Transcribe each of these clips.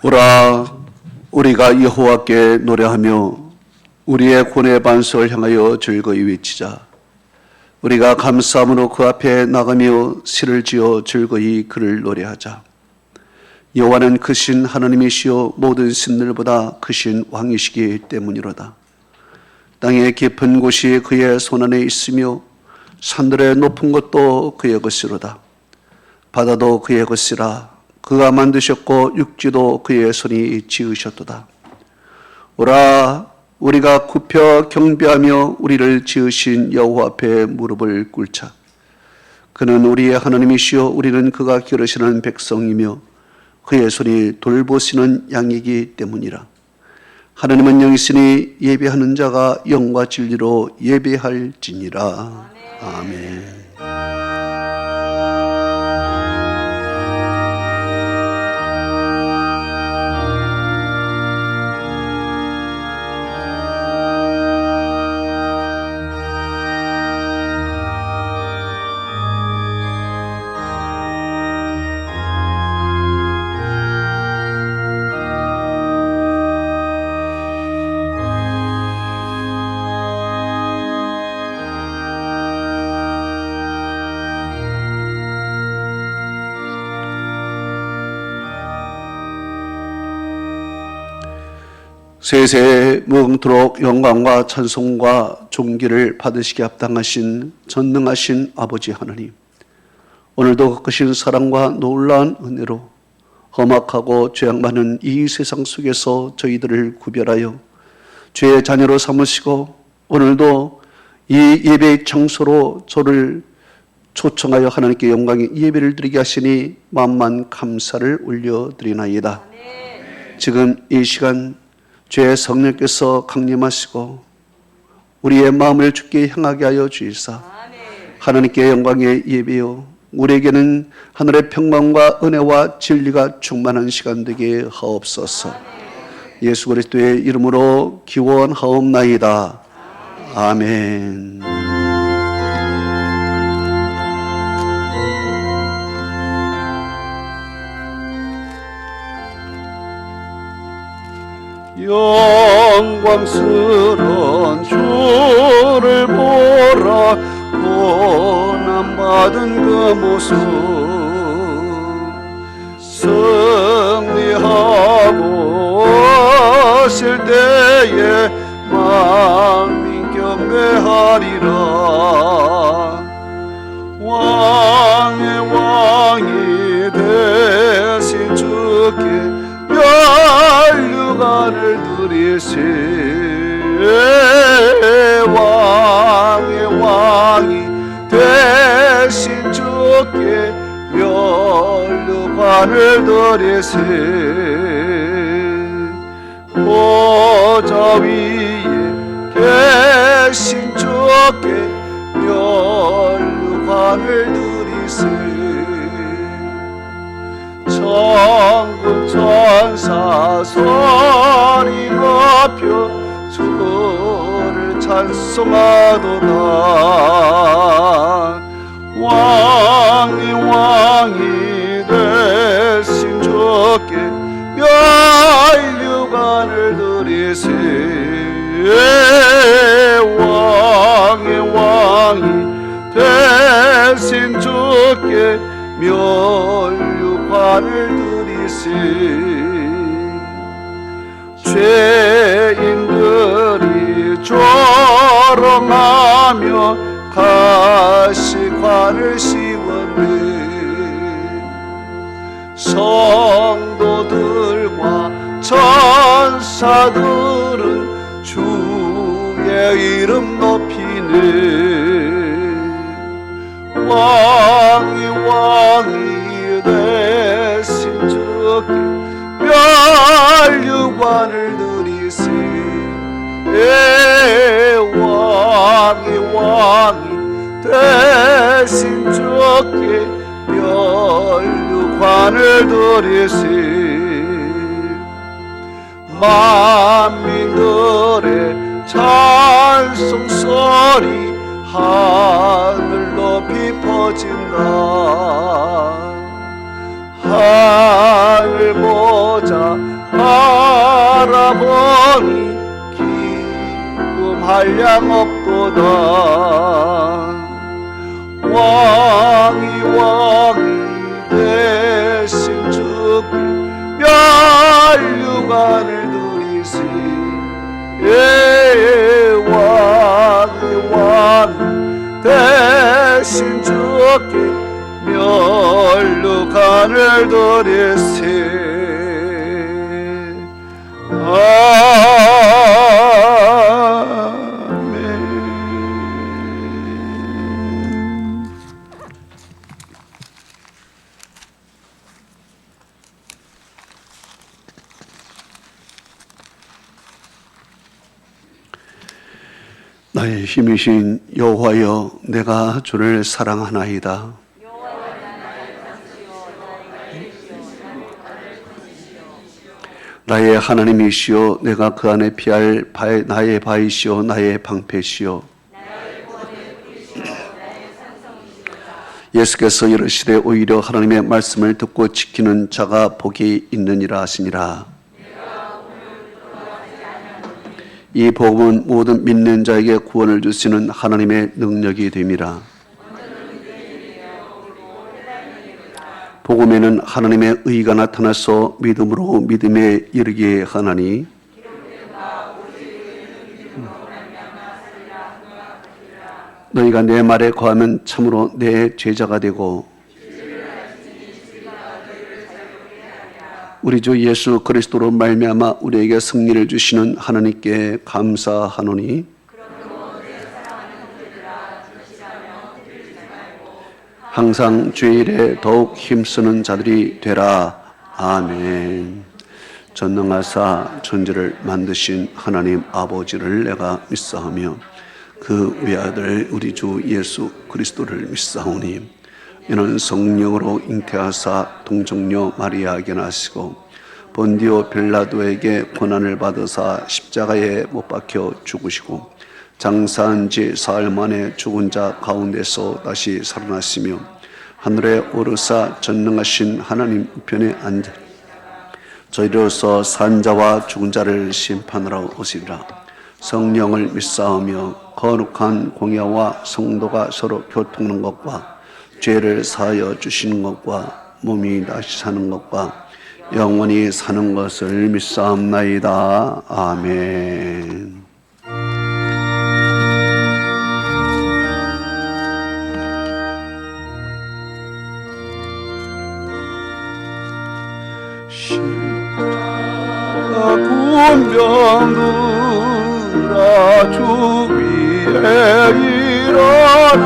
오라 우리가 여호와께 노래하며 우리의 구원의 반석을 향하여 즐거이 외치자. 우리가 감사함으로 그 앞에 나가며 시를 지어 즐거이 그를 노래하자. 여호와는 크신 하나님이시여 모든 신들보다 크신 왕이시기 때문이로다. 땅의 깊은 곳이 그의 손안에 있으며 산들의 높은 것도 그의 것이로다. 바다도 그의 것이라. 그가 만드셨고 육지도 그의 손이 지으셨도다. 오라 우리가 굽혀 경배하며 우리를 지으신 여호와 앞에 무릎을 꿇자. 그는 우리의 하나님이시여 우리는 그가 기르시는 백성이며 그의 손이 돌보시는 양이기 때문이라. 하나님은 영이시니 예배하는 자가 영과 진리로 예배할지니라. 아멘. 세세 무궁토록 영광과 찬송과 존귀를 받으시기 합당하신 전능하신 아버지 하나님, 오늘도 크신 사랑과 놀라운 은혜로 험악하고 죄악 많은 이 세상 속에서 저희들을 구별하여 죄의 자녀로 삼으시고 오늘도 이 예배의 장소로 저를 초청하여 하나님께 영광의 예배를 드리게 하시니 만만 감사를 올려드리나이다. 지금 이 시간 죄의 성령께서 강림하시고 우리의 마음을 주께 향하게 하여 주이사 하나님께 영광의 예배요 우리에게는 하늘의 평강과 은혜와 진리가 충만한 시간 되게 하옵소서. 예수 그리스도의 이름으로 기원하옵나이다. 아멘. 영광스러운 주를 보라. 고난받은 그 모습 승리하고 오실 때에 만민 경배하리라. 왕의 왕이 되신 주께 멸류관을 드리시. 왕의 왕이 되신 주께 멸류관을 드리시. 보좌 위에 계신 주께 멸류관을 드리시. 천군 천사 소리 높여 주를 찬송하도다. 왕이 왕이 되신 주께 멸류관을 드리시. 왕의 왕이 되신 주께 멸류관을 드리시. 죄인들이 조롱하며 가시관을 씌웠네. 성도들과 천사들은 주의 이름 높이네. 왕이 왕이 되신 주께 멸류관을 드리시. 왕이 왕이 되신 주께 멸류관을 드리시. 만민들의 찬송소리 하늘 높이 퍼진다. 하늘 보자 한량 없도다. 왕이 대신 주께 면류관을 드리시. 왕이 대신 주께 면류관을 드리시. 나의 힘이신 여호와여, 내가 주를 사랑하나이다. 나의 하나님이시여, 내가 그 안에 피할 나의 바위시여, 나의 방패시여. 예수께서 이르시되 오히려 하나님의 말씀을 듣고 지키는 자가 복이 있느니라 하시니라. 이 복음은 모든 믿는 자에게 구원을 주시는 하나님의 능력이 됨이라. 복음에는 하나님의 의가 나타나서 믿음으로 믿음에 이르게 하나니, 너희가 내 말에 거하면 참으로 내 제자가 되고 우리 주 예수 그리스도로 말미암아 우리에게 승리를 주시는 하나님께 감사하노니, 항상 주의 일에 더욱 힘쓰는 자들이 되라. 아멘. 전능하사 천지를 만드신 하나님 아버지를 내가 믿사오며 그 외아들 우리 주 예수 그리스도를 믿사오니, 이는 성령으로 잉태하사 동정녀 마리아에게 나시고 본디오 빌라도에게 고난을 받으사 십자가에 못 박혀 죽으시고 장사한 지 사흘 만에 죽은 자 가운데서 다시 살아나시며 하늘에 오르사 전능하신 하나님 우편에 앉아 저희로서 산 자와 죽은 자를 심판하러 오시리라. 성령을 믿사오며 거룩한 공야와 성도가 서로 교통하는 것과 죄를 사하여 주시는 것과 몸이 다시 사는 것과 영원히 사는 것을 믿사옵나이다. 아멘. 십자가 군병들아 주 위에 일어나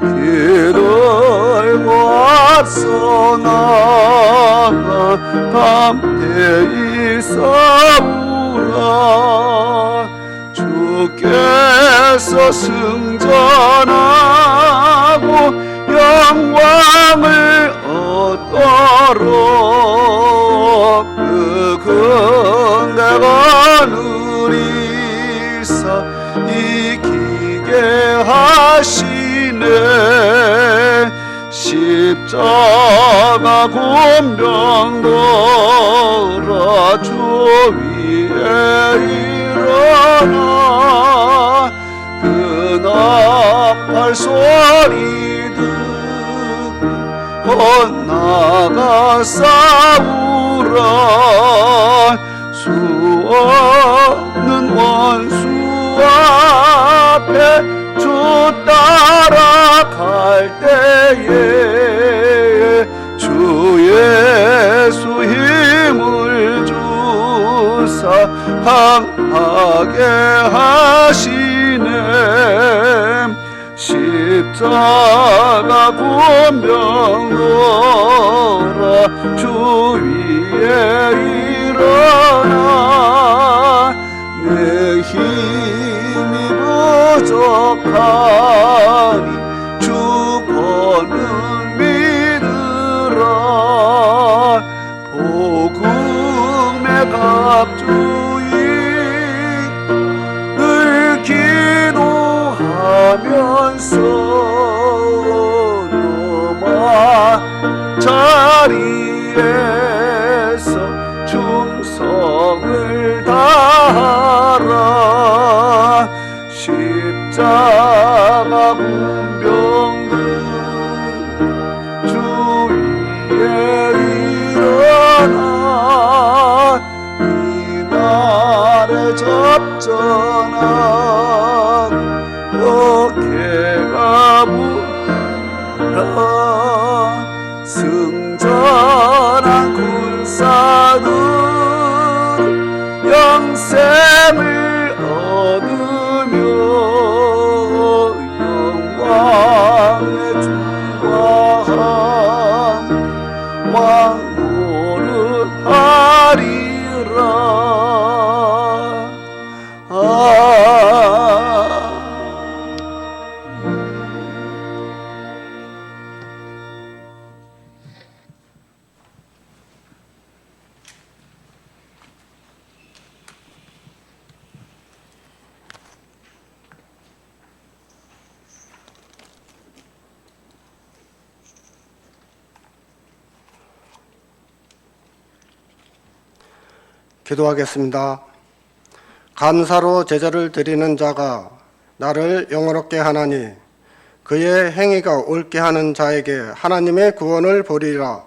길들고 앞서 나가 담대히 싸우라. 주께서 승전하고 영광을 얻도록 그 내가 누리사 이기게 하시네. 십자가 군병들아 주 위에 일어나 그 나팔 소리 듣고 나가 싸우라. 수없는 원수 앞에 주 따라갈 때에 주 예수 힘을 주사 강하게 하시네. 십자가 군병들아 주 위에 일어나 내 힘이 부족하니 주 권능 믿으라. 복음의 갑주인 늘 기도하면서 넘어 자리에서 충성을 다하라. 전한 어깨가 부라 승전한 군사들 영생을 얻으며 영광의 주와 왕노를 하리라. 기도하겠습니다. 감사로 제자를 드리는 자가 나를 영화롭게 하나니 그의 행위가 옳게 하는 자에게 하나님의 구원을 보리라.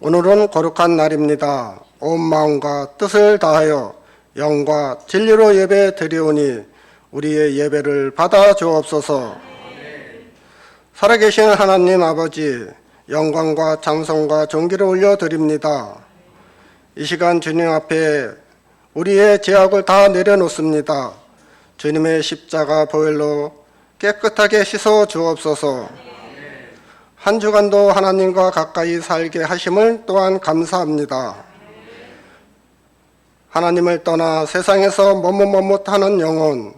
오늘은 거룩한 날입니다. 온 마음과 뜻을 다하여 영과 진리로 예배 드리오니 우리의 예배를 받아 주옵소서. 살아계신 하나님 아버지, 영광과 찬송과 존귀를 올려드립니다. 이 시간 주님 앞에 우리의 죄악을 다 내려놓습니다. 주님의 십자가 보혈로 깨끗하게 씻어 주옵소서. 한 주간도 하나님과 가까이 살게 하심을 또한 감사합니다. 하나님을 떠나 세상에서 머뭇머뭇하는 영혼,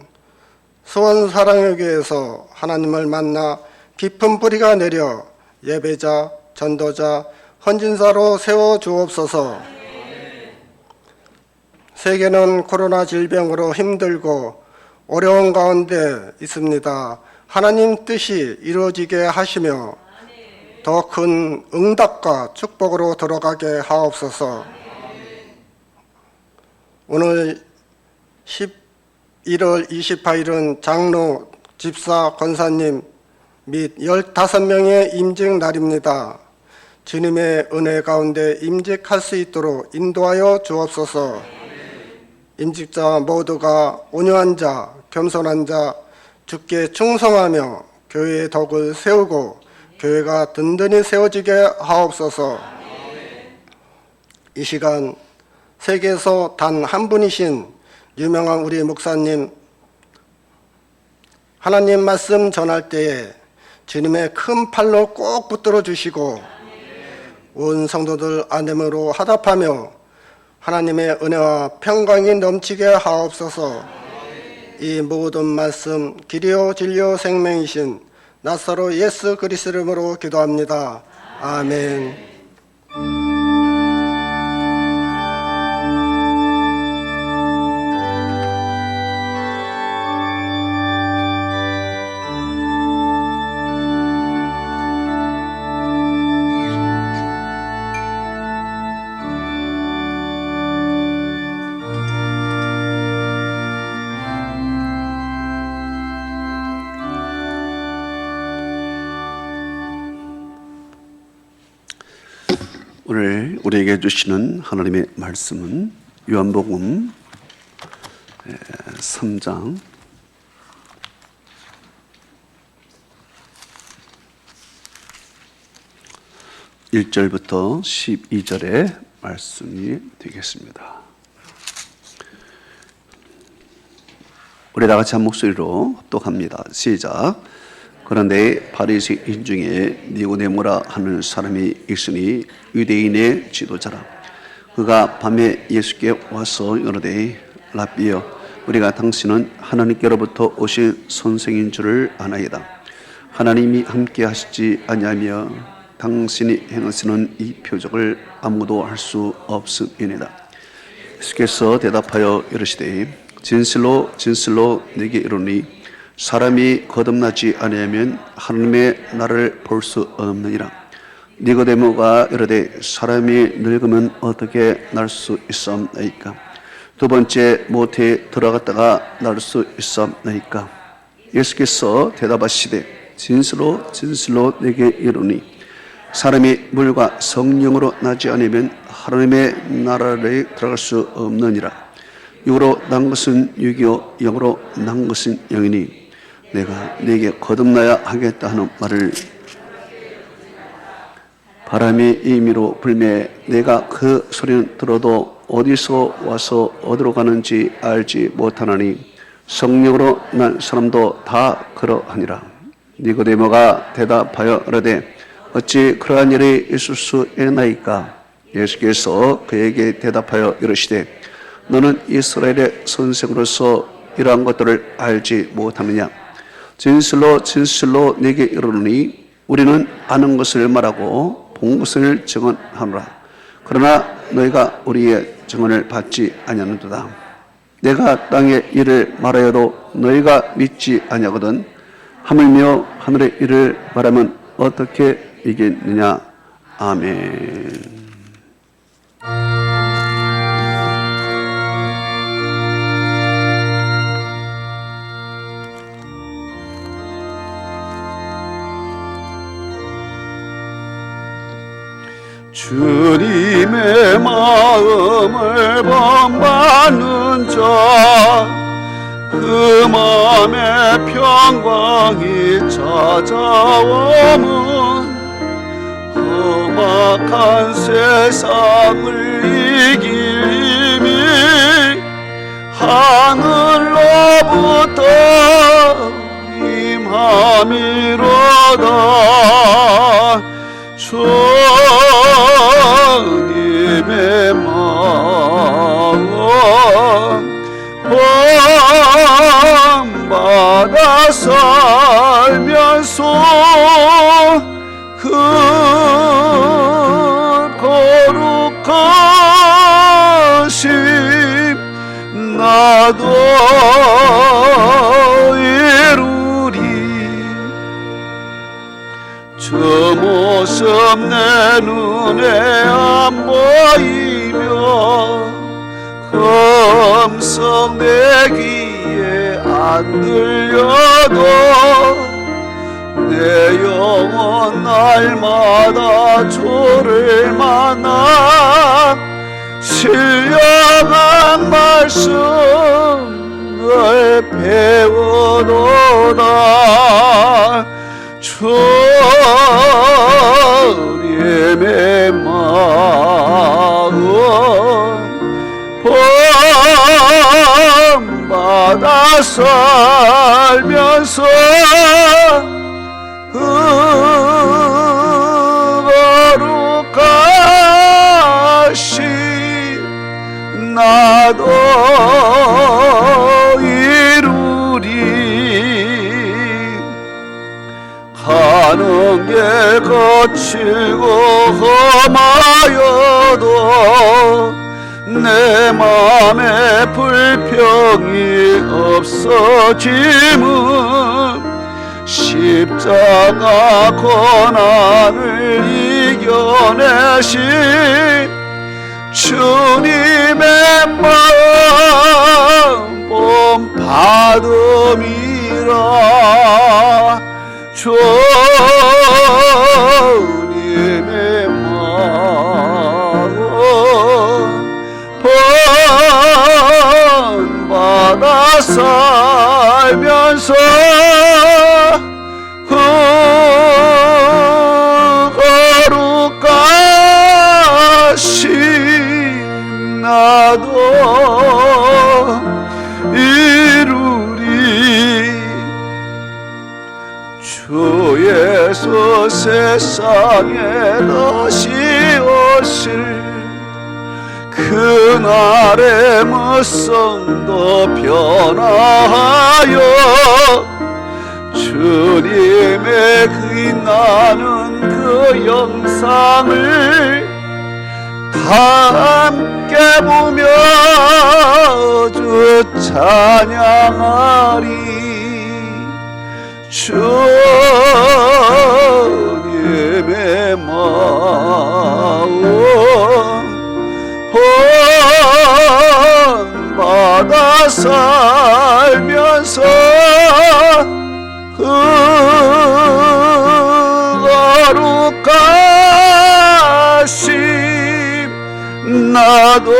수원 사랑의교회에서 하나님을 만나 깊은 뿌리가 내려 예배자, 전도자, 헌진사로 세워 주옵소서. 세계는 코로나 질병으로 힘들고 어려운 가운데 있습니다. 하나님 뜻이 이루어지게 하시며 더 큰 응답과 축복으로 들어가게 하옵소서. 오늘 11월 28일은 장로, 집사, 권사님 및 15명의 임직 날입니다. 주님의 은혜 가운데 임직할 수 있도록 인도하여 주옵소서. 임직자 모두가 온유한 자, 겸손한 자, 주께 충성하며 교회의 덕을 세우고 교회가 든든히 세워지게 하옵소서. 이 시간 세계에서 단 한 분이신 유명한 우리 목사님, 하나님 말씀 전할 때에 주님의 큰 팔로 꼭 붙들어 주시고 온 성도들 안됨으로 화답하며 하나님의 은혜와 평강이 넘치게 하옵소서. 이 모든 말씀 길이요 진리요 생명이신 나사로 예수 그리스도 이름으로 기도합니다. 아멘. 오늘 우리에게 주시는 하나님의 말씀은 요한복음 3장 1절부터 12절의 말씀이 되겠습니다. 우리 다 같이 한 목소리로 합독합니다. 시작. 그런데 바리새인 중에 니고데모라 하는 사람이 있으니 유대인의 지도자라. 그가 밤에 예수께 와서 이르되 라비여, 우리가 당신은 하나님께로부터 오신 선생인 줄을 아나이다. 하나님이 함께 하시지 아니하며 당신이 행하시는 이 표적을 아무도 할 수 없음이니이다. 예수께서 대답하여 이르시되 진실로 진실로 네게 이르노니 사람이 거듭나지 아니하면 하나님의 나라를 볼 수 없느니라. 니고데모가 이르되 사람이 늙으면 어떻게 날 수 있사옵나이까? 두 번째 모태에 들어갔다가 날 수 있사옵나이까? 예수께서 대답하시되 진실로 진실로 네게 이르노니 사람이 물과 성령으로 나지 않으면 하나님의 나라에 들어갈 수 없느니라. 육으로 난 것은 육이요 영으로 난 것은 영이니 내가 네게 거듭나야 하겠다 하는 말을 바람이 임의로 불매 내가 그 소리는 들어도 어디서 와서 어디로 가는지 알지 못하나니 성령으로 난 사람도 다 그러하니라. 니고데모가 대답하여 이르되 어찌 그러한 일이 있을 수 있나이까? 예수께서 그에게 대답하여 이르시되 너는 이스라엘의 선생으로서 이러한 것들을 알지 못하느냐? 진실로 진실로 네게 이르노니 우리는 아는 것을 말하고 본 것을 증언하노라. 그러나 너희가 우리의 증언을 받지 아니하는도다. 내가 땅의 일을 말하여도 너희가 믿지 아니하거든 하물며 하늘의 일을 말하면 어떻게 이겠느냐. 아멘. 주님의 마음을 본받는 자 그 마음에 평강이 찾아오면 험악한 세상을 이길 힘이 하늘로부터 임함이로다. 주님의 마음 본받아 살면서 그 거룩하심 나도 이루리. 저 모습 내 눈에 안 보이며 음성 내 귀에 안 들려도 내 영혼 날마다 주를 만나 신령한 말씀을 배우노다. 주님의 마음 본받아 살면서 거룩하신 나도 이루리. 가는 길 거칠고 험하여도 내 맘에 불평이 없어짐은 십자가 고난을 이겨내신 주님의 마음 본받음이라. 주님의 마음 본받아 살면서 그 거룩하신 나도 이루리. 주 예수 세상에 다시 오실 그날의 무성도 변화하여 주님의 빛나는 그 영상을 다 함께 보며 주 찬양하리. 주님의 마음 본받아 살면서 그 거룩하심 나도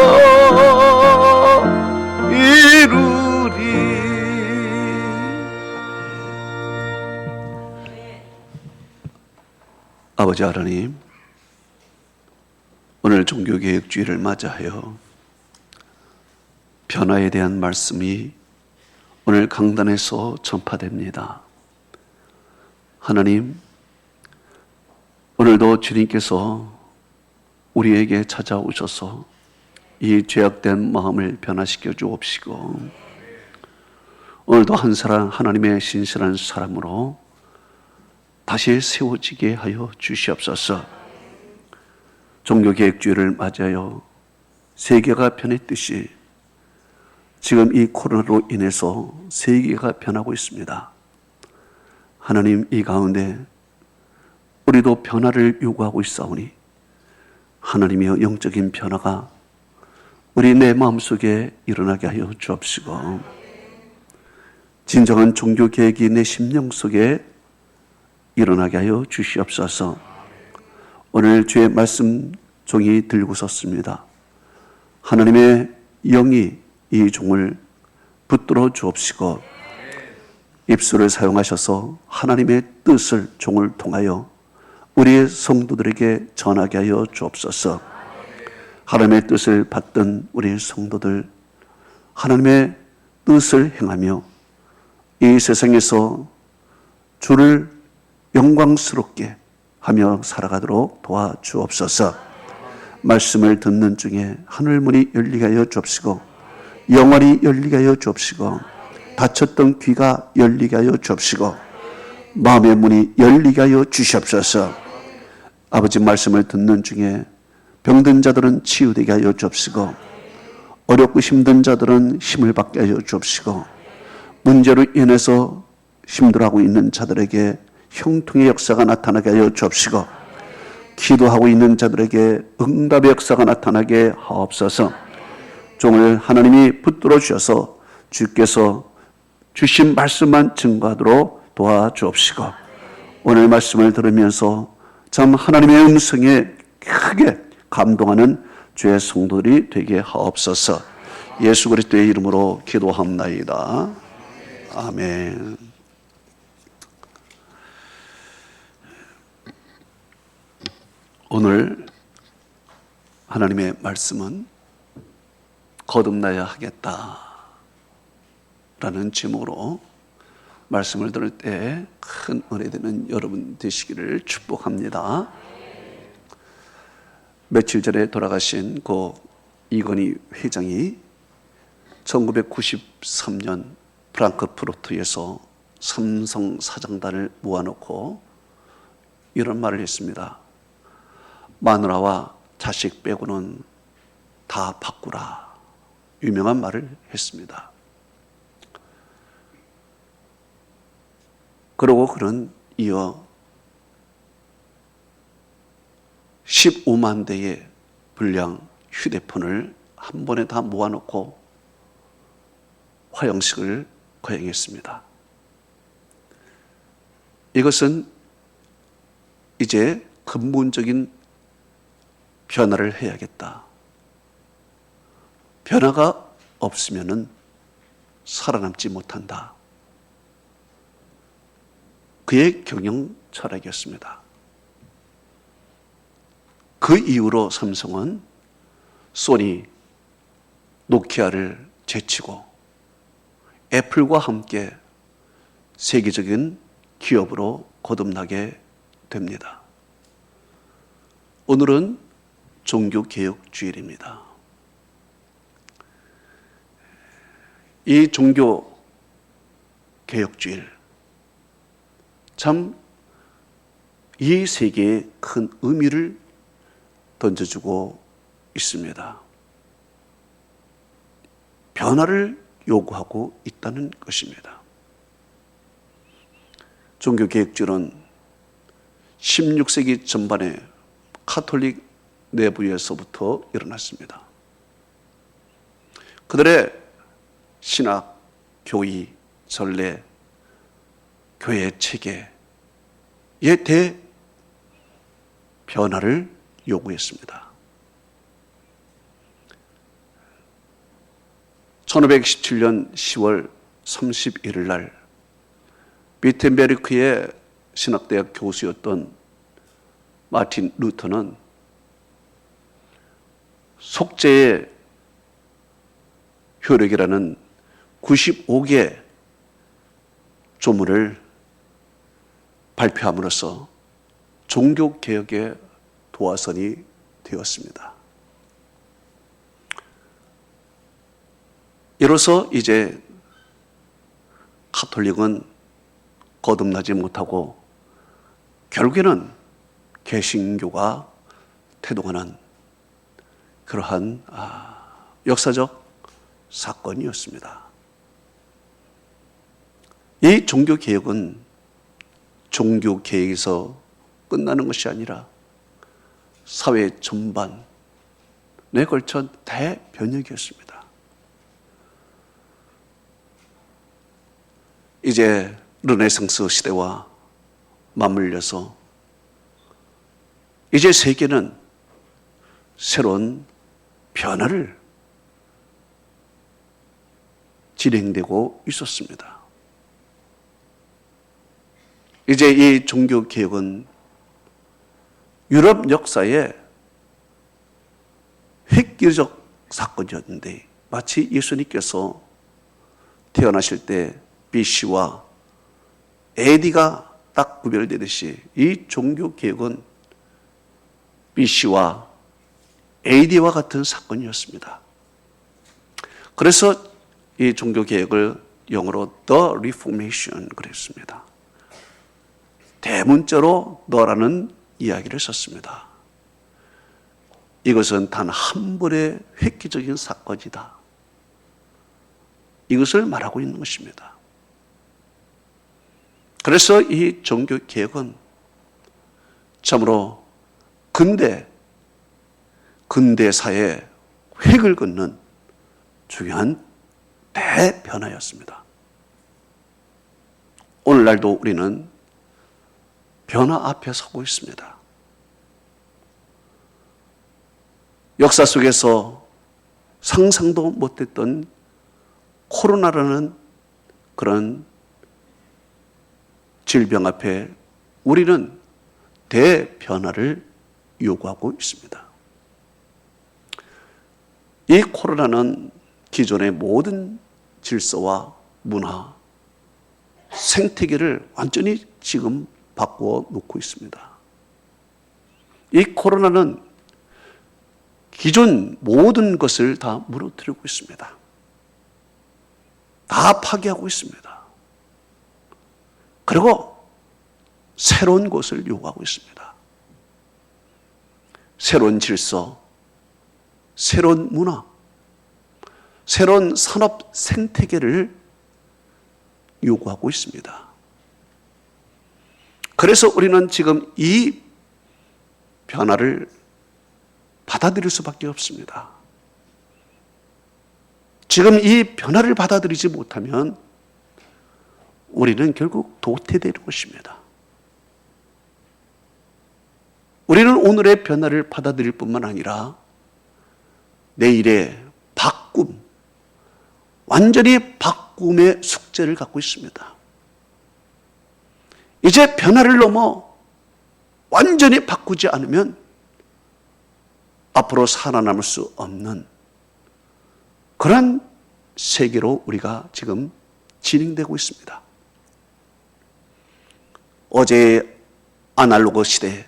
이루리. 아버지 하나님, 오늘 종교개혁주의를 맞이하여 변화에 대한 말씀이 오늘 강단에서 전파됩니다. 하나님, 오늘도 주님께서 우리에게 찾아오셔서 이 죄악된 마음을 변화시켜 주옵시고, 오늘도 한 사람 하나님의 신실한 사람으로 다시 세워지게 하여 주시옵소서. 종교개혁주의를 맞이하여 세계가 변했듯이 지금 이 코로나로 인해서 세계가 변하고 있습니다. 하나님, 이 가운데 우리도 변화를 요구하고 있사오니 하나님이여, 영적인 변화가 우리 내 마음속에 일어나게 하여 주옵시고, 진정한 종교개혁이 내 심령 속에 일어나게 하여 주시옵소서. 오늘 주의 말씀 종이 들고 섰습니다. 하나님의 영이 이 종을 붙들어 주옵시고, 입술을 사용하셔서 하나님의 뜻을 종을 통하여 우리의 성도들에게 전하게 하여 주옵소서. 하나님의 뜻을 받던 우리 성도들, 하나님의 뜻을 행하며 이 세상에서 주를 영광스럽게 하며 살아가도록 도와주옵소서. 말씀을 듣는 중에 하늘문이 열리게 하여 주옵시고, 영혼이 열리게 하여 주옵시고, 닫혔던 귀가 열리게 하여 주옵시고, 마음의 문이 열리게 하여 주시옵소서. 아버지, 말씀을 듣는 중에 병든 자들은 치유되게 하여 주옵시고, 어렵고 힘든 자들은 힘을 받게 하여 주옵시고, 문제로 인해서 힘들어하고 있는 자들에게 형통의 역사가 나타나게 하여 주옵시고, 기도하고 있는 자들에게 응답의 역사가 나타나게 하옵소서. 종을 하나님이 붙들어 주셔서 주께서 주신 말씀만 증거하도록 도와주옵시고, 오늘 말씀을 들으면서 참 하나님의 음성에 크게 감동하는 주의 성도들이 되게 하옵소서. 예수 그리스도의 이름으로 기도합나이다. 아멘. 오늘 하나님의 말씀은 거듭나야 하겠다 라는 제목으로 말씀을 들을 때 큰 은혜 되는 여러분 되시기를 축복합니다. 며칠 전에 돌아가신 고 이건희 회장이 1993년 프랑크푸르트에서 삼성 사장단을 모아놓고 이런 말을 했습니다. 마누라와 자식 빼고는 다 바꾸라. 유명한 말을 했습니다. 그러고 그는 이어 15만 대의 불량 휴대폰을 한 번에 다 모아놓고 화형식을 거행했습니다. 이것은 이제 근본적인 변화를 해야겠다. 변화가 없으면 살아남지 못한다. 그의 경영 철학이었습니다. 그 이후로 삼성은 소니, 노키아를 제치고 애플과 함께 세계적인 기업으로 거듭나게 됩니다. 오늘은 종교개혁주일입니다. 이 종교개혁주일, 참 이 세계에 큰 의미를 던져주고 있습니다. 변화를 요구하고 있다는 것입니다. 종교개혁주일은 16세기 전반에 카톨릭 내부에서부터 일어났습니다. 그들의 신학, 교의, 전례, 교회 체계에 대변화를 요구했습니다. 1517년 10월 31일 날 비텐베르크의 신학대학 교수였던 마틴 루터는 속죄의 효력이라는 95개 조문을 발표함으로써 종교개혁의 도화선이 되었습니다. 이로써 이제 가톨릭은 거듭나지 못하고 결국에는 개신교가 태동하는 그러한 역사적 사건이었습니다. 이 종교개혁은 종교개혁에서 끝나는 것이 아니라 사회 전반에 걸쳐 대변혁이었습니다. 이제 르네상스 시대와 맞물려서 이제 세계는 새로운 변화를 진행되고 있었습니다. 이제 이 종교개혁은 유럽 역사의 획기적 사건이었는데 마치 예수님께서 태어나실 때 BC와 AD가 딱 구별되듯이 이 종교개혁은 BC와 AD와 같은 사건이었습니다. 그래서 이 종교개혁을 영어로 The Reformation 그랬습니다. 대문자로 너라는 이야기를 썼습니다. 이것은 단 한 번의 획기적인 사건이다. 이것을 말하고 있는 것입니다. 그래서 이 종교개혁은 참으로 근대사의 획을 긋는 중요한 대변화였습니다. 오늘날도 우리는 변화 앞에 서고 있습니다. 역사 속에서 상상도 못했던 코로나라는 그런 질병 앞에 우리는 대변화를 요구하고 있습니다. 이 코로나는 기존의 모든 질서와 문화, 생태계를 완전히 지금 바꾸어 놓고 있습니다. 이 코로나는 기존 모든 것을 다 무너뜨리고 있습니다. 다 파괴하고 있습니다. 그리고 새로운 것을 요구하고 있습니다. 새로운 질서, 새로운 문화, 새로운 산업 생태계를 요구하고 있습니다. 그래서 우리는 지금 이 변화를 받아들일 수밖에 없습니다. 지금 이 변화를 받아들이지 못하면 우리는 결국 도태되는 것입니다. 우리는 오늘의 변화를 받아들일 뿐만 아니라 내일의 바꿈, 완전히 바꿈의 숙제를 갖고 있습니다. 이제 변화를 넘어 완전히 바꾸지 않으면 앞으로 살아남을 수 없는 그런 세계로 우리가 지금 진행되고 있습니다. 어제의 아날로그 시대,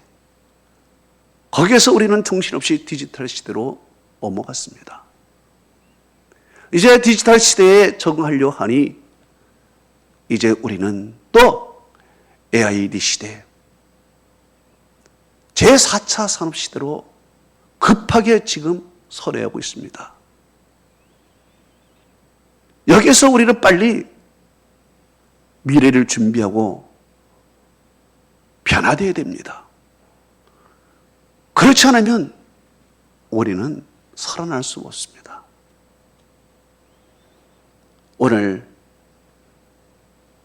거기에서 우리는 정신없이 디지털 시대로 넘어갔습니다. 이제 디지털 시대에 적응하려 하니 이제 우리는 또 AID 시대, 제4차 산업시대로 급하게 지금 선회하고 있습니다. 여기서 우리는 빨리 미래를 준비하고 변화되어야 됩니다. 그렇지 않으면 우리는 살아날 수 없습니다. 오늘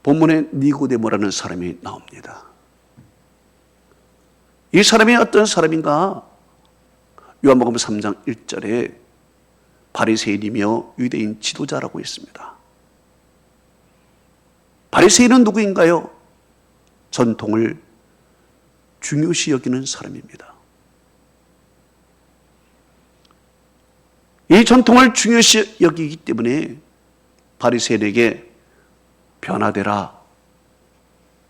본문에 니고데모라는 사람이 나옵니다. 이 사람이 어떤 사람인가? 요한복음 3장 1절에 바리새인이며 유대인 지도자라고 했습니다. 바리새인은 누구인가요? 전통을 중요시 여기는 사람입니다. 이 전통을 중요시 여기기 때문에 바리새인에게 변화되라,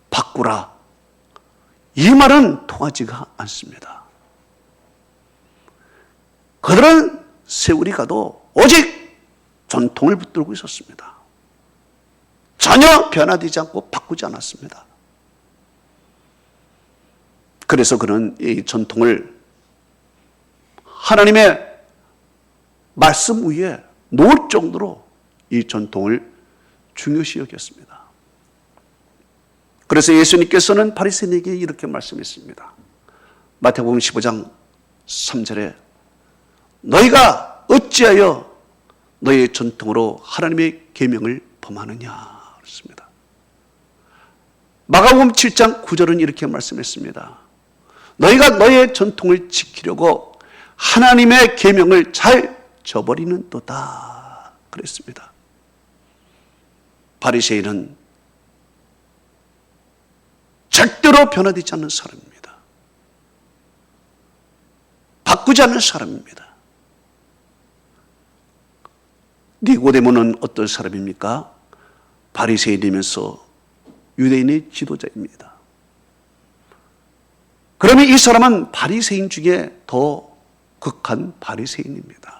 바꾸라, 이 말은 통하지가 않습니다. 그들은 세월이 가도 오직 전통을 붙들고 있었습니다. 전혀 변화되지 않고 바꾸지 않았습니다. 그래서 그는 이 전통을 하나님의 말씀 위에 놓을 정도로 이 전통을 중요시 여겼습니다. 그래서 예수님께서는 바리새인에게 이렇게 말씀했습니다. 마태복음 15장 3절에 너희가 어찌하여 너희의 전통으로 하나님의 계명을 범하느냐 그렇습니다. 마가복음 7장 9절은 이렇게 말씀했습니다. 너희가 너희의 전통을 지키려고 하나님의 계명을 잘 저버리는 도다 그랬습니다. 바리새인은 절대로 변화되지 않는 사람입니다. 바꾸지 않는 사람입니다. 니고데모는 어떤 사람입니까? 바리새인이면서 유대인의 지도자입니다. 그러면 이 사람은 바리새인 중에 더 극한 바리새인입니다.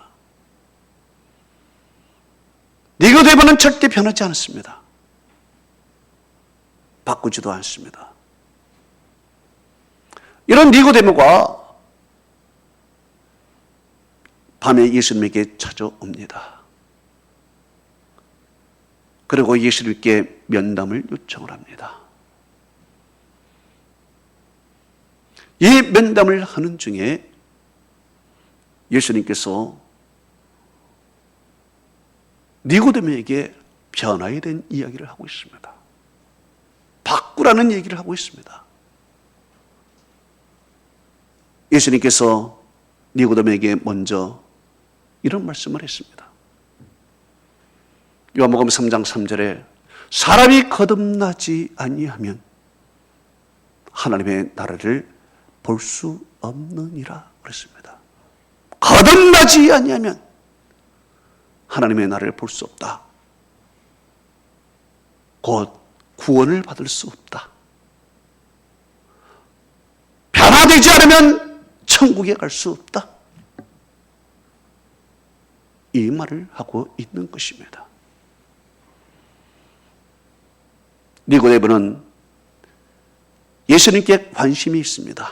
니고데모는 절대 변하지 않습니다. 바꾸지도 않습니다. 이런 니고데모가 밤에 예수님에게 찾아옵니다. 그리고 예수님께 면담을 요청을 합니다. 이 면담을 하는 중에 예수님께서 니고데모에게 변화에 대한 이야기를 하고 있습니다. 바꾸라는 얘기를 하고 있습니다. 예수님께서 니고데모에게 먼저 이런 말씀을 했습니다. 요한복음 3장 3절에 사람이 거듭나지 아니하면 하나님의 나라를 볼 수 없느니라 그랬습니다. 거듭나지 아니하면 하나님의 나라를 볼 수 없다. 곧 구원을 받을 수 없다. 변화되지 않으면 천국에 갈 수 없다. 이 말을 하고 있는 것입니다. 니고데모는 예수님께 관심이 있습니다.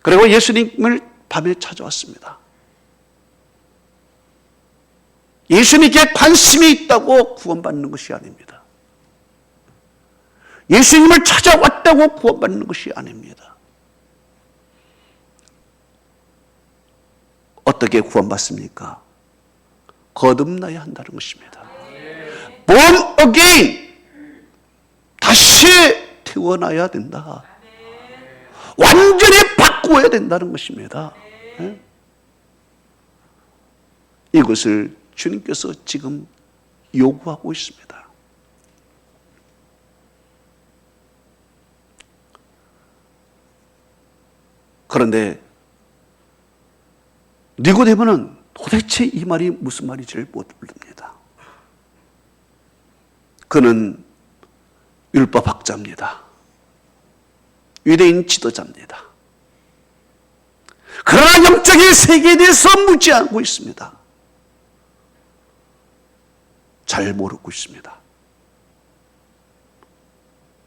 그리고 예수님을 밤에 찾아왔습니다. 예수님께 관심이 있다고 구원받는 것이 아닙니다. 예수님을 찾아왔다고 구원받는 것이 아닙니다. 어떻게 구원받습니까? 거듭나야 한다는 것입니다. Born again. 다시 태어나야 된다. 완전히 바꾸어야 된다는 것입니다. 이것을 주님께서 지금 요구하고 있습니다. 그런데 니고데모는 도대체 이 말이 무슨 말인지를 못 모릅니다. 그는 율법학자입니다. 유대인 지도자입니다. 그러나 영적인 세계에 대해서 묻지 않고 있습니다. 잘 모르고 있습니다.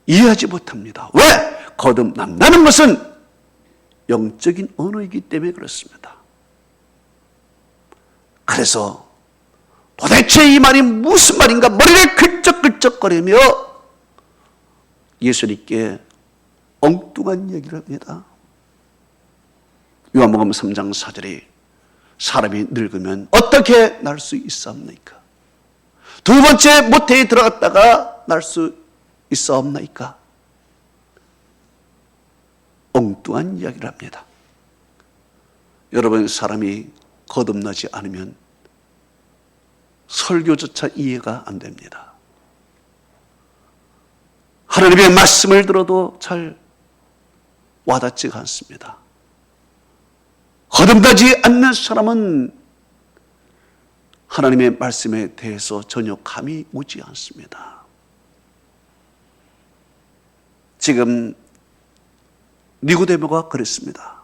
이해하지 못합니다. 왜? 거듭난다는 것은 영적인 언어이기 때문에 그렇습니다. 그래서 도대체 이 말이 무슨 말인가 머리를 긁적긁적거리며 예수님께 엉뚱한 얘기를 합니다. 요한복음 3장 4절에 사람이 늙으면 어떻게 날 수 있사옵나이까? 두 번째 모태에 들어갔다가 날 수 있사옵나이까? 엉뚱한 이야기를 합니다. 여러분, 사람이 거듭나지 않으면 설교조차 이해가 안 됩니다. 하나님의 말씀을 들어도 잘 와닿지가 않습니다. 거듭나지 않는 사람은 하나님의 말씀에 대해서 전혀 감이 오지 않습니다. 지금 니고데모가 그랬습니다.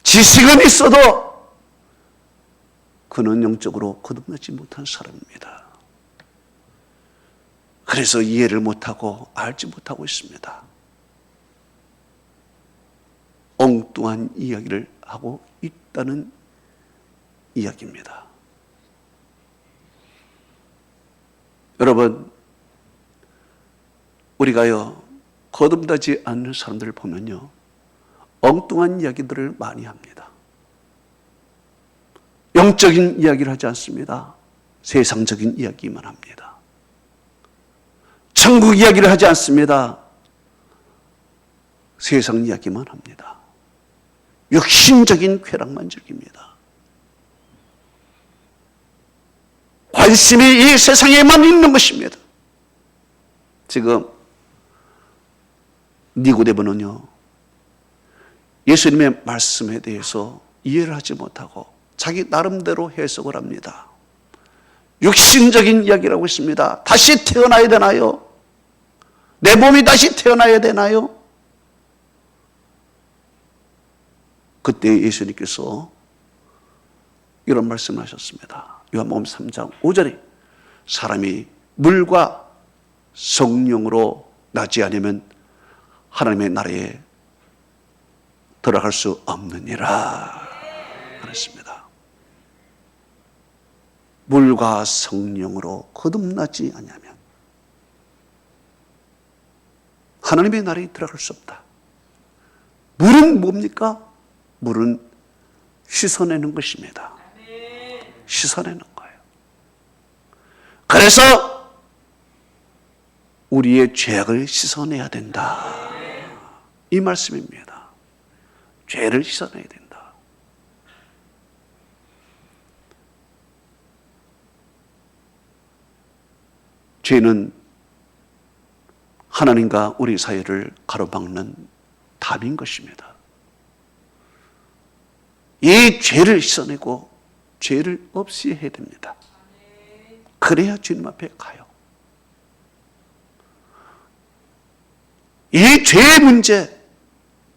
지식은 있어도 그는 영적으로 거듭나지 못한 사람입니다. 그래서 이해를 못하고 알지 못하고 있습니다. 엉뚱한 이야기를 하고 있다는 이야기입니다. 여러분, 우리가요, 거듭나지 않는 사람들을 보면요, 엉뚱한 이야기들을 많이 합니다. 영적인 이야기를 하지 않습니다. 세상적인 이야기만 합니다. 천국 이야기를 하지 않습니다. 세상 이야기만 합니다. 육신적인 쾌락만 즐깁니다. 관심이 이 세상에만 있는 것입니다. 지금 니고데모는요, 예수님의 말씀에 대해서 이해를 하지 못하고 자기 나름대로 해석을 합니다. 육신적인 이야기라고 했습니다. 다시 태어나야 되나요? 내 몸이 다시 태어나야 되나요? 그때 예수님께서 이런 말씀을 하셨습니다. 요한복음 3장 5절에 사람이 물과 성령으로 나지 않으면 하나님의 나라에 들어갈 수 없느니라 그랬습니다. 물과 성령으로 거듭나지 않으면 하나님의 나라에 들어갈 수 없다. 물은 뭡니까? 물은 씻어내는 것입니다. 씻어내는 거예요. 그래서 우리의 죄악을 씻어내야 된다. 이 말씀입니다. 죄를 씻어내야 된다. 죄는 하나님과 우리 사이를 가로막는 답인 것입니다. 이 죄를 씻어내고 죄를 없이 해야 됩니다. 그래야 주님 앞에 가요. 이 죄의 문제,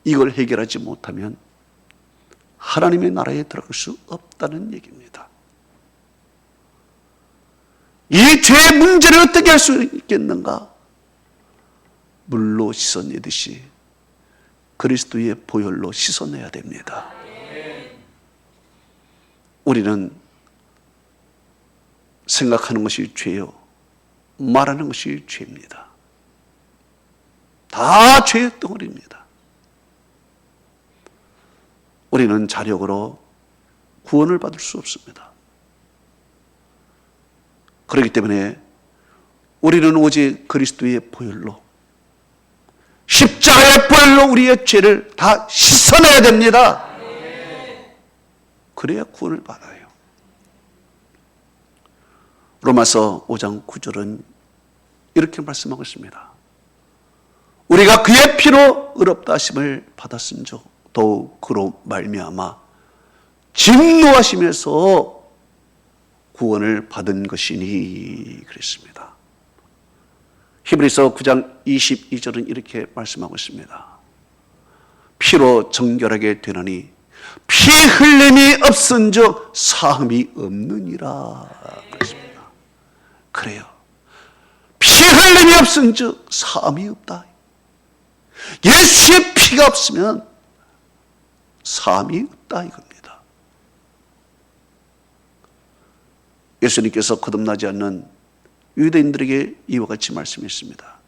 이걸 해결하지 못하면 하나님의 나라에 들어갈 수 없다는 얘기입니다. 이 죄의 문제를 어떻게 할 수 있겠는가? 물로 씻어내듯이 그리스도의 보혈로 씻어내야 됩니다. 우리는 생각하는 것이 죄요, 말하는 것이 죄입니다. 다 죄의 덩어리입니다. 우리는 자력으로 구원을 받을 수 없습니다. 그렇기 때문에 우리는 오직 그리스도의 보혈로, 십자가의 보혈로 우리의 죄를 다 씻어내야 됩니다. 그래야 구원을 받아요. 로마서 5장 9절은 이렇게 말씀하고 있습니다. 우리가 그의 피로 의롭다 하심을 받았은즉 더욱 그로 말미암아 진노하심에서 구원을 받은 것이니 그랬습니다. 히브리서 9장 22절은 이렇게 말씀하고 있습니다. 피로 정결하게 되나니 피 흘림이 없은즉 사함이 없느니라 그랬습니다. 그래요. 피 흘림이 없은즉 사함이 없다. 예수의 피가 없으면 사함이 없다 이겁니다. 예수님께서 거듭나지 않는 유대인들에게 이와 같이 말씀했습니다.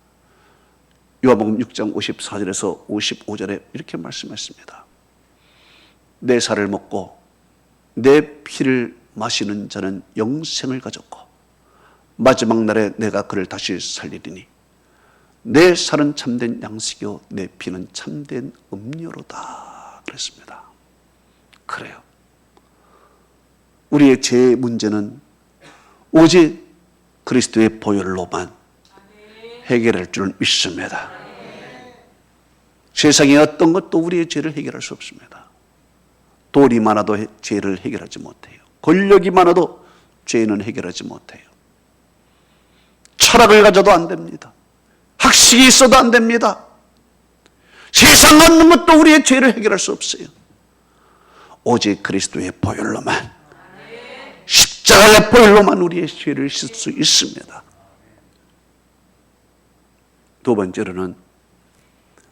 요한복음 6장 54절에서 55절에 이렇게 말씀했습니다. 내 살을 먹고 내 피를 마시는 자는 영생을 가졌고 마지막 날에 내가 그를 다시 살리리니 내 살은 참된 양식이요 내 피는 참된 음료로다 그랬습니다. 그래요. 우리의 죄의 문제는 오직 그리스도의 보혈로만 해결할 줄 믿습니다. 세상의 어떤 것도 우리의 죄를 해결할 수 없습니다. 돈이 많아도 죄를 해결하지 못해요. 권력이 많아도 죄는 해결하지 못해요. 철학을 가져도 안 됩니다. 학식이 있어도 안 됩니다. 세상 어느 것도 우리의 죄를 해결할 수 없어요. 오직 그리스도의 보혈로만, 십자가의 보혈로만 우리의 죄를 씻을 수 있습니다. 두 번째로는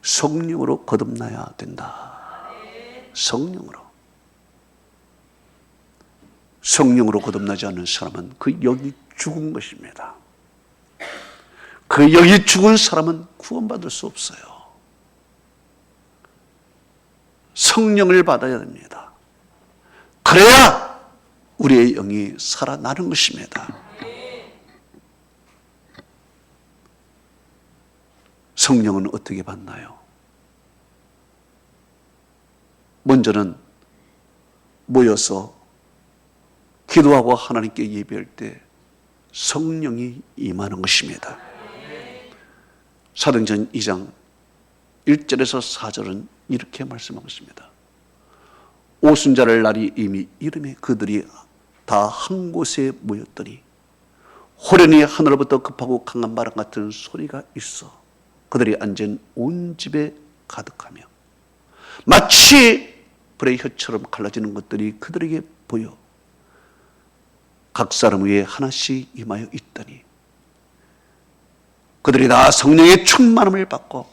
성령으로 거듭나야 된다. 성령으로 거듭나지 않는 사람은 그 영이 죽은 것입니다. 그 영이 죽은 사람은 구원받을 수 없어요. 성령을 받아야 됩니다. 그래야 우리의 영이 살아나는 것입니다. 성령은 어떻게 받나요? 먼저는 모여서 기도하고 하나님께 예배할 때 성령이 임하는 것입니다. 사도행전 2장 1절에서 4절은 이렇게 말씀하고 있습니다. 오순절날 날이 이미 이르매 그들이 다 한 곳에 모였더니 호련히 하늘로부터 급하고 강한 바람 같은 소리가 있어 그들이 앉은 온 집에 가득하며 마치 불의 혀처럼 갈라지는 것들이 그들에게 보여 각 사람 위에 하나씩 임하여 있더니 그들이 다 성령의 충만함을 받고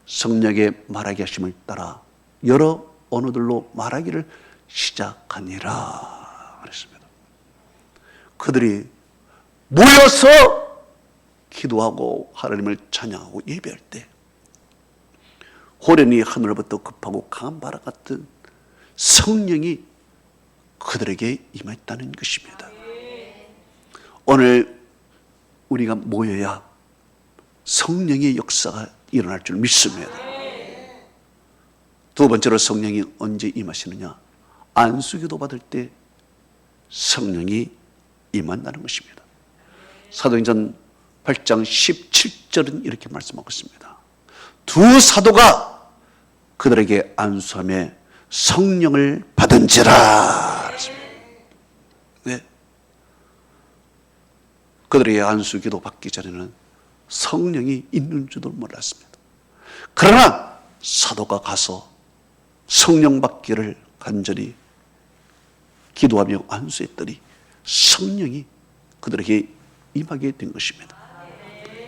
성령의 말하게 하심을 따라 여러 언어들로 말하기를 시작하니라 그랬습니다. 그들이 모여서 기도하고 하나님을 찬양하고 예배할 때 호련히 하늘로부터 급하고 강한 바람 같은 성령이 그들에게 임했다는 것입니다. 오늘 우리가 모여야 성령의 역사가 일어날 줄 믿습니다. 두 번째로 성령이 언제 임하시느냐? 안수기도 받을 때 성령이 임한다는 것입니다. 사도행전 8장 17절은 이렇게 말씀하고 있습니다. 두 사도가 그들에게 안수하며 성령을 받은지라. 네. 그들에게 안수기도 받기 전에는 성령이 있는 줄도 몰랐습니다. 그러나 사도가 가서 성령 받기를 간절히 기도하며 안수했더니 성령이 그들에게 임하게 된 것입니다.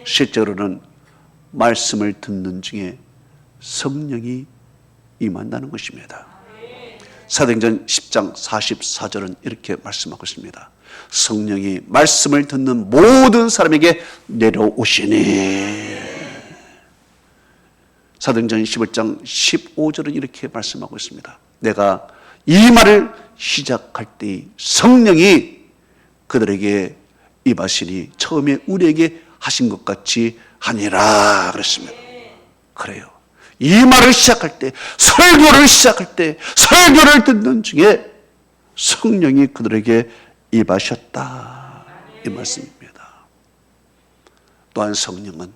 실제로는 말씀을 듣는 중에 성령이 임한다는 것입니다. 사도행전 10장 44절은 이렇게 말씀하고 있습니다. 성령이 말씀을 듣는 모든 사람에게 내려오시니. 사도행전 11장 15절은 이렇게 말씀하고 있습니다. 내가 이 말을 시작할 때 성령이 그들에게 임하시니 처음에 우리에게 하신 것 같이 하니라 그랬습니다. 그래요. 이 말을 시작할 때, 설교를 시작할 때, 설교를 듣는 중에 성령이 그들에게 임하셨다 이 말씀입니다. 또한 성령은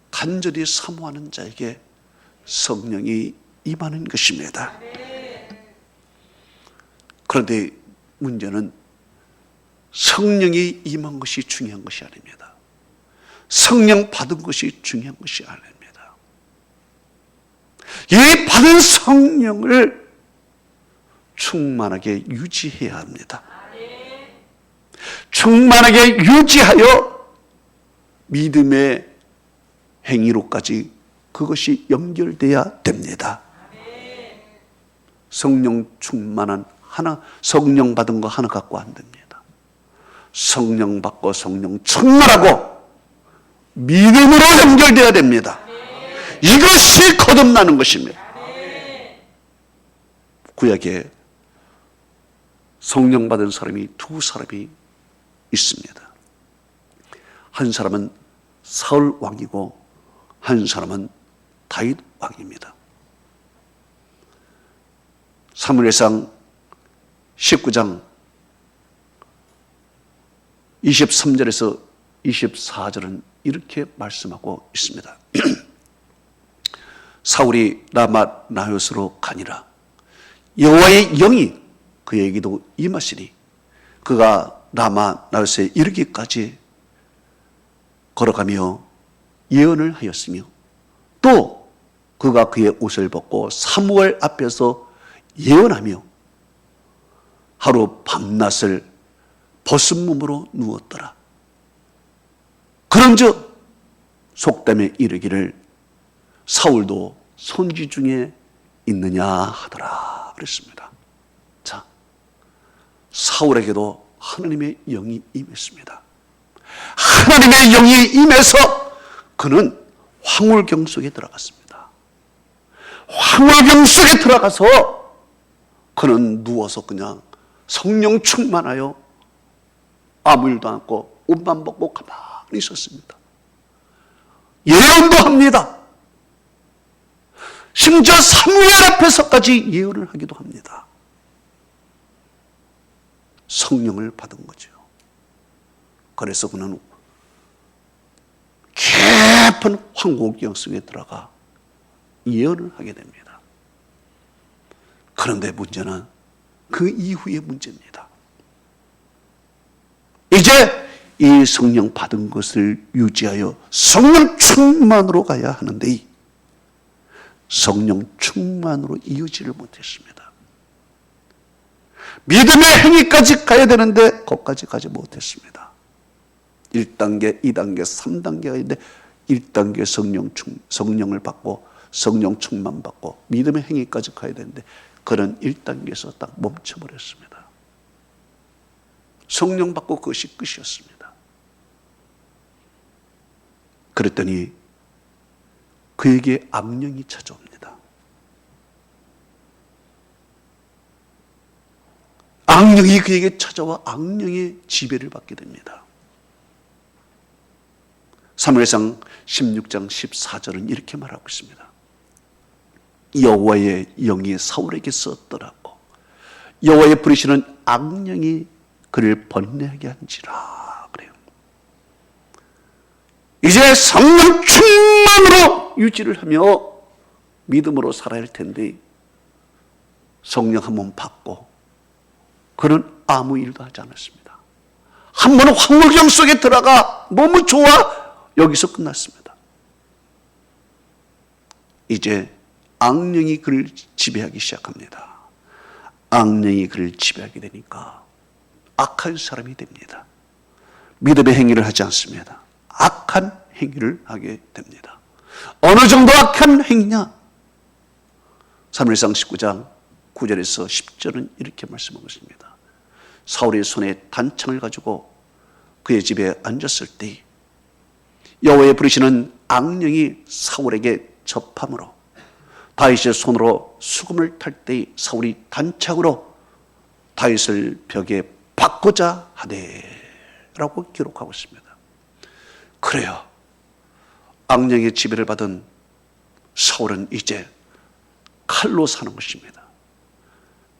간절히 사모하는 자에게 성령이 임하는 것입니다. 그런데 문제는 성령이 임한 것이 중요한 것이 아닙니다. 성령 받은 것이 중요한 것이 아닙니다. 이 받은 성령을 충만하게 유지해야 합니다. 충만하게 유지하여 믿음의 행위로까지 그것이 연결돼야 됩니다. 성령 충만한 하나, 성령 받은 거 하나 갖고 안 됩니다. 성령 받고 성령 충만하고 믿음으로 연결돼야 됩니다. 이것이 거듭나는 것입니다. 구약에 성령 받은 사람이 두 사람이 있습니다. 한 사람은 사울 왕이고 한 사람은 다윗 왕입니다. 사무엘상 19장 23절에서 24절은 이렇게 말씀하고 있습니다. 사울이 라마 나요스로 가니라. 여호와의 영이 그에게도 임하시니 그가 라마 나요스에 이르기까지 걸어가며 예언을 하였으며 또 그가 그의 옷을 벗고 사무엘 앞에서 예언하며 하루 밤낮을 벗은 몸으로 누웠더라. 그런즉 속담에 이르기를 사울도 손지 중에 있느냐 하더라 그랬습니다. 자, 사울에게도 하나님의 영이 임했습니다. 하나님의 영이 임해서 그는 황홀경 속에 들어갔습니다. 황홀경 속에 들어가서 그는 누워서 그냥 성령 충만하여 아무 일도 않고 옷만 벗고 가만히 있었습니다. 예언도 합니다. 심지어 사무엘 앞에서까지 예언을 하기도 합니다. 성령을 받은 거죠. 그래서 그는 깊은 황홀경 속에 들어가 예언을 하게 됩니다. 그런데 문제는 그 이후의 문제입니다. 이제 이 성령 받은 것을 유지하여 성령 충만으로 가야 하는데 성령 충만으로 이어지를 못했습니다. 믿음의 행위까지 가야 되는데 거기까지 가지 못했습니다. 1단계, 2단계, 3단계가 있는데 1단계 성령을 받고 성령 충만 받고 믿음의 행위까지 가야 되는데 그는 1단계에서 딱 멈춰버렸습니다. 성령 받고 그것이 끝이었습니다. 그랬더니 그에게 악령이 찾아옵니다. 악령이 그에게 찾아와 악령의 지배를 받게 됩니다. 사무엘상 16장 14절은 이렇게 말하고 있습니다. 여호와의 영이 사울에게 썼더라고 여호와의 부르시는 악령이 그를 번뇌하게 한지라 그래요. 이제 성령 충만으로 유지를 하며 믿음으로 살아야 할 텐데 성령 한 번 받고 그는 아무 일도 하지 않았습니다. 한 번은 황홀경 속에 들어가 너무 좋아 여기서 끝났습니다. 이제 악령이 그를 지배하기 시작합니다. 악령이 그를 지배하게 되니까 악한 사람이 됩니다. 믿음의 행위를 하지 않습니다. 악한 행위를 하게 됩니다. 어느 정도 악한 행위냐? 사무엘상 19장 9절에서 10절은 이렇게 말씀하고 있습니다. 사울의 손에 단창을 가지고 그의 집에 앉았을 때 여호와의 부르시는 악령이 사울에게 접함으로 다윗의 손으로 수금을 탈 때 사울이 단창으로 다윗을 벽에 박고자 하되 라고 기록하고 있습니다. 그래요. 악령의 지배를 받은 사울은 이제 칼로 사는 것입니다.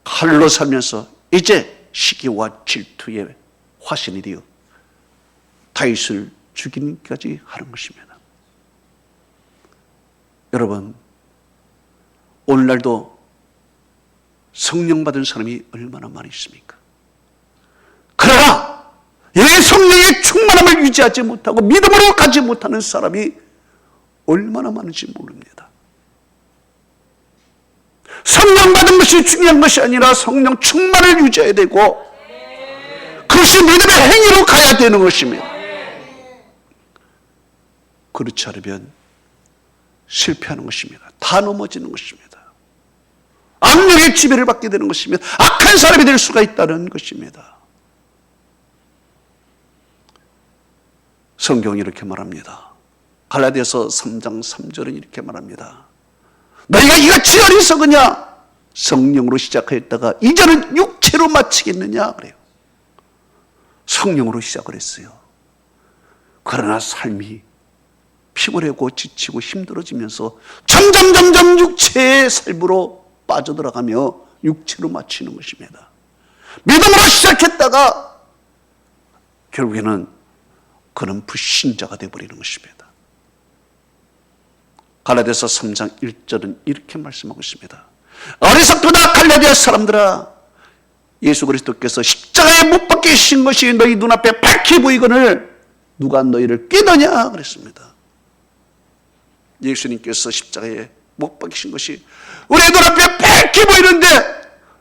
칼로 살면서 이제 시기와 질투의 화신이 되어 다윗을 죽이기까지 하는 것입니다. 여러분, 오늘날도 성령 받은 사람이 얼마나 많이 있습니까? 그러나 이 성령의 충만함을 유지하지 못하고 믿음으로 가지 못하는 사람이 얼마나 많은지 모릅니다. 성령 받은 것이 중요한 것이 아니라 성령 충만을 유지해야 되고 그것이 믿음의 행위로 가야 되는 것입니다. 그렇지 않으면 실패하는 것입니다. 다 넘어지는 것입니다. 악령의 지배를 받게 되는 것입니다. 악한 사람이 될 수가 있다는 것입니다. 성경이 이렇게 말합니다. 갈라디아서 3장 3절은 이렇게 말합니다. 너희가 이같이 어리석으냐? 성령으로 시작하였다가 이제는 육체로 마치겠느냐? 그래요. 성령으로 시작을 했어요. 그러나 삶이 피곤하고 지치고 힘들어지면서 점점 육체의 삶으로 빠져들어가며 육체로 마치는 것입니다. 믿음으로 시작했다가 결국에는 그는 불신자가 되어버리는 것입니다. 갈라디아서 3장 1절은 이렇게 말씀하고 있습니다. 어리석도다 갈라디아 사람들아, 예수 그리스도께서 십자가에 못 박히신 것이 너희 눈앞에 밝히 보이거늘 누가 너희를 꾀더냐 그랬습니다. 예수님께서 십자가에 못 박히신 것이 우리 눈앞에 밝히 보이는데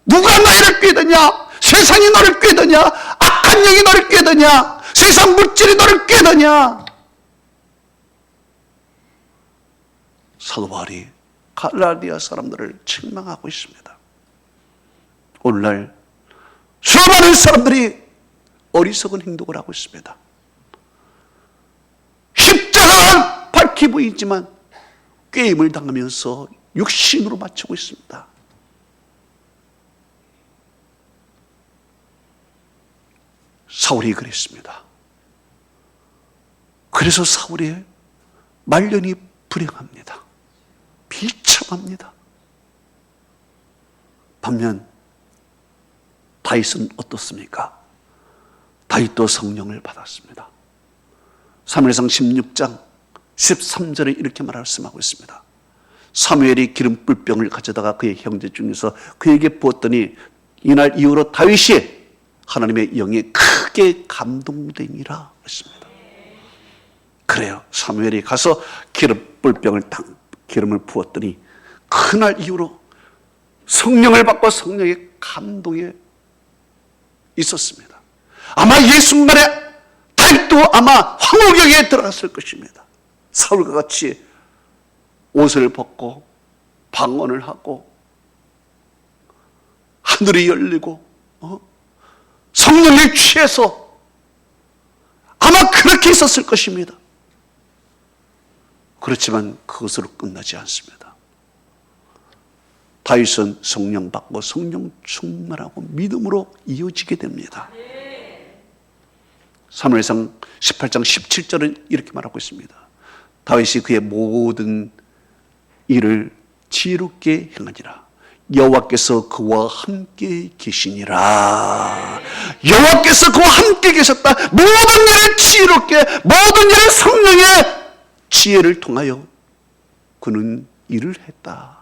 누가 너희를 꾀더냐? 세상이 너를 꾀더냐? 악한 영이 너를 꾀더냐? 세상 물질이 너를 꾀더냐? 사도 바울이 갈라디아 사람들을 책망하고 있습니다. 오늘날 수많은 사람들이 어리석은 행동을 하고 있습니다. 십자가가 밝히 보이지만 꾀임을 당하면서 육신으로 맞추고 있습니다. 사울이 그랬습니다. 그래서 사울의 말년이 불행합니다. 비참합니다. 반면 다윗은 어떻습니까? 다윗도 성령을 받았습니다. 사무엘상 16장 13절에 이렇게 말씀하고 있습니다. 사무엘이 기름불병을 가져다가 그의 형제 중에서 그에게 부었더니 이날 이후로 다윗이 하나님의 영에 크게 감동되니라 했습니다. 그래요. 사무엘이 가서 기름을 부었더니 그날 이후로 성령을 받고 성령의 감동에 있었습니다. 아마 이 순간에 다윗도 아마 황홀경에 들어갔을 것입니다. 사울과 같이 옷을 벗고 방언을 하고 하늘이 열리고 성령에 취해서 아마 그렇게 있었을 것입니다. 그렇지만 그것으로 끝나지 않습니다. 다윗은 성령 받고 성령 충만하고 믿음으로 이어지게 됩니다. 사무엘상 18장 17절은 이렇게 말하고 있습니다. 다윗이 그의 모든 일을 지혜롭게 행하니라. 여호와께서 그와 함께 계시니라. 여호와께서 그와 함께 계셨다. 모든 일을 지혜롭게, 모든 일을 성령의 지혜를 통하여 그는 일을 했다.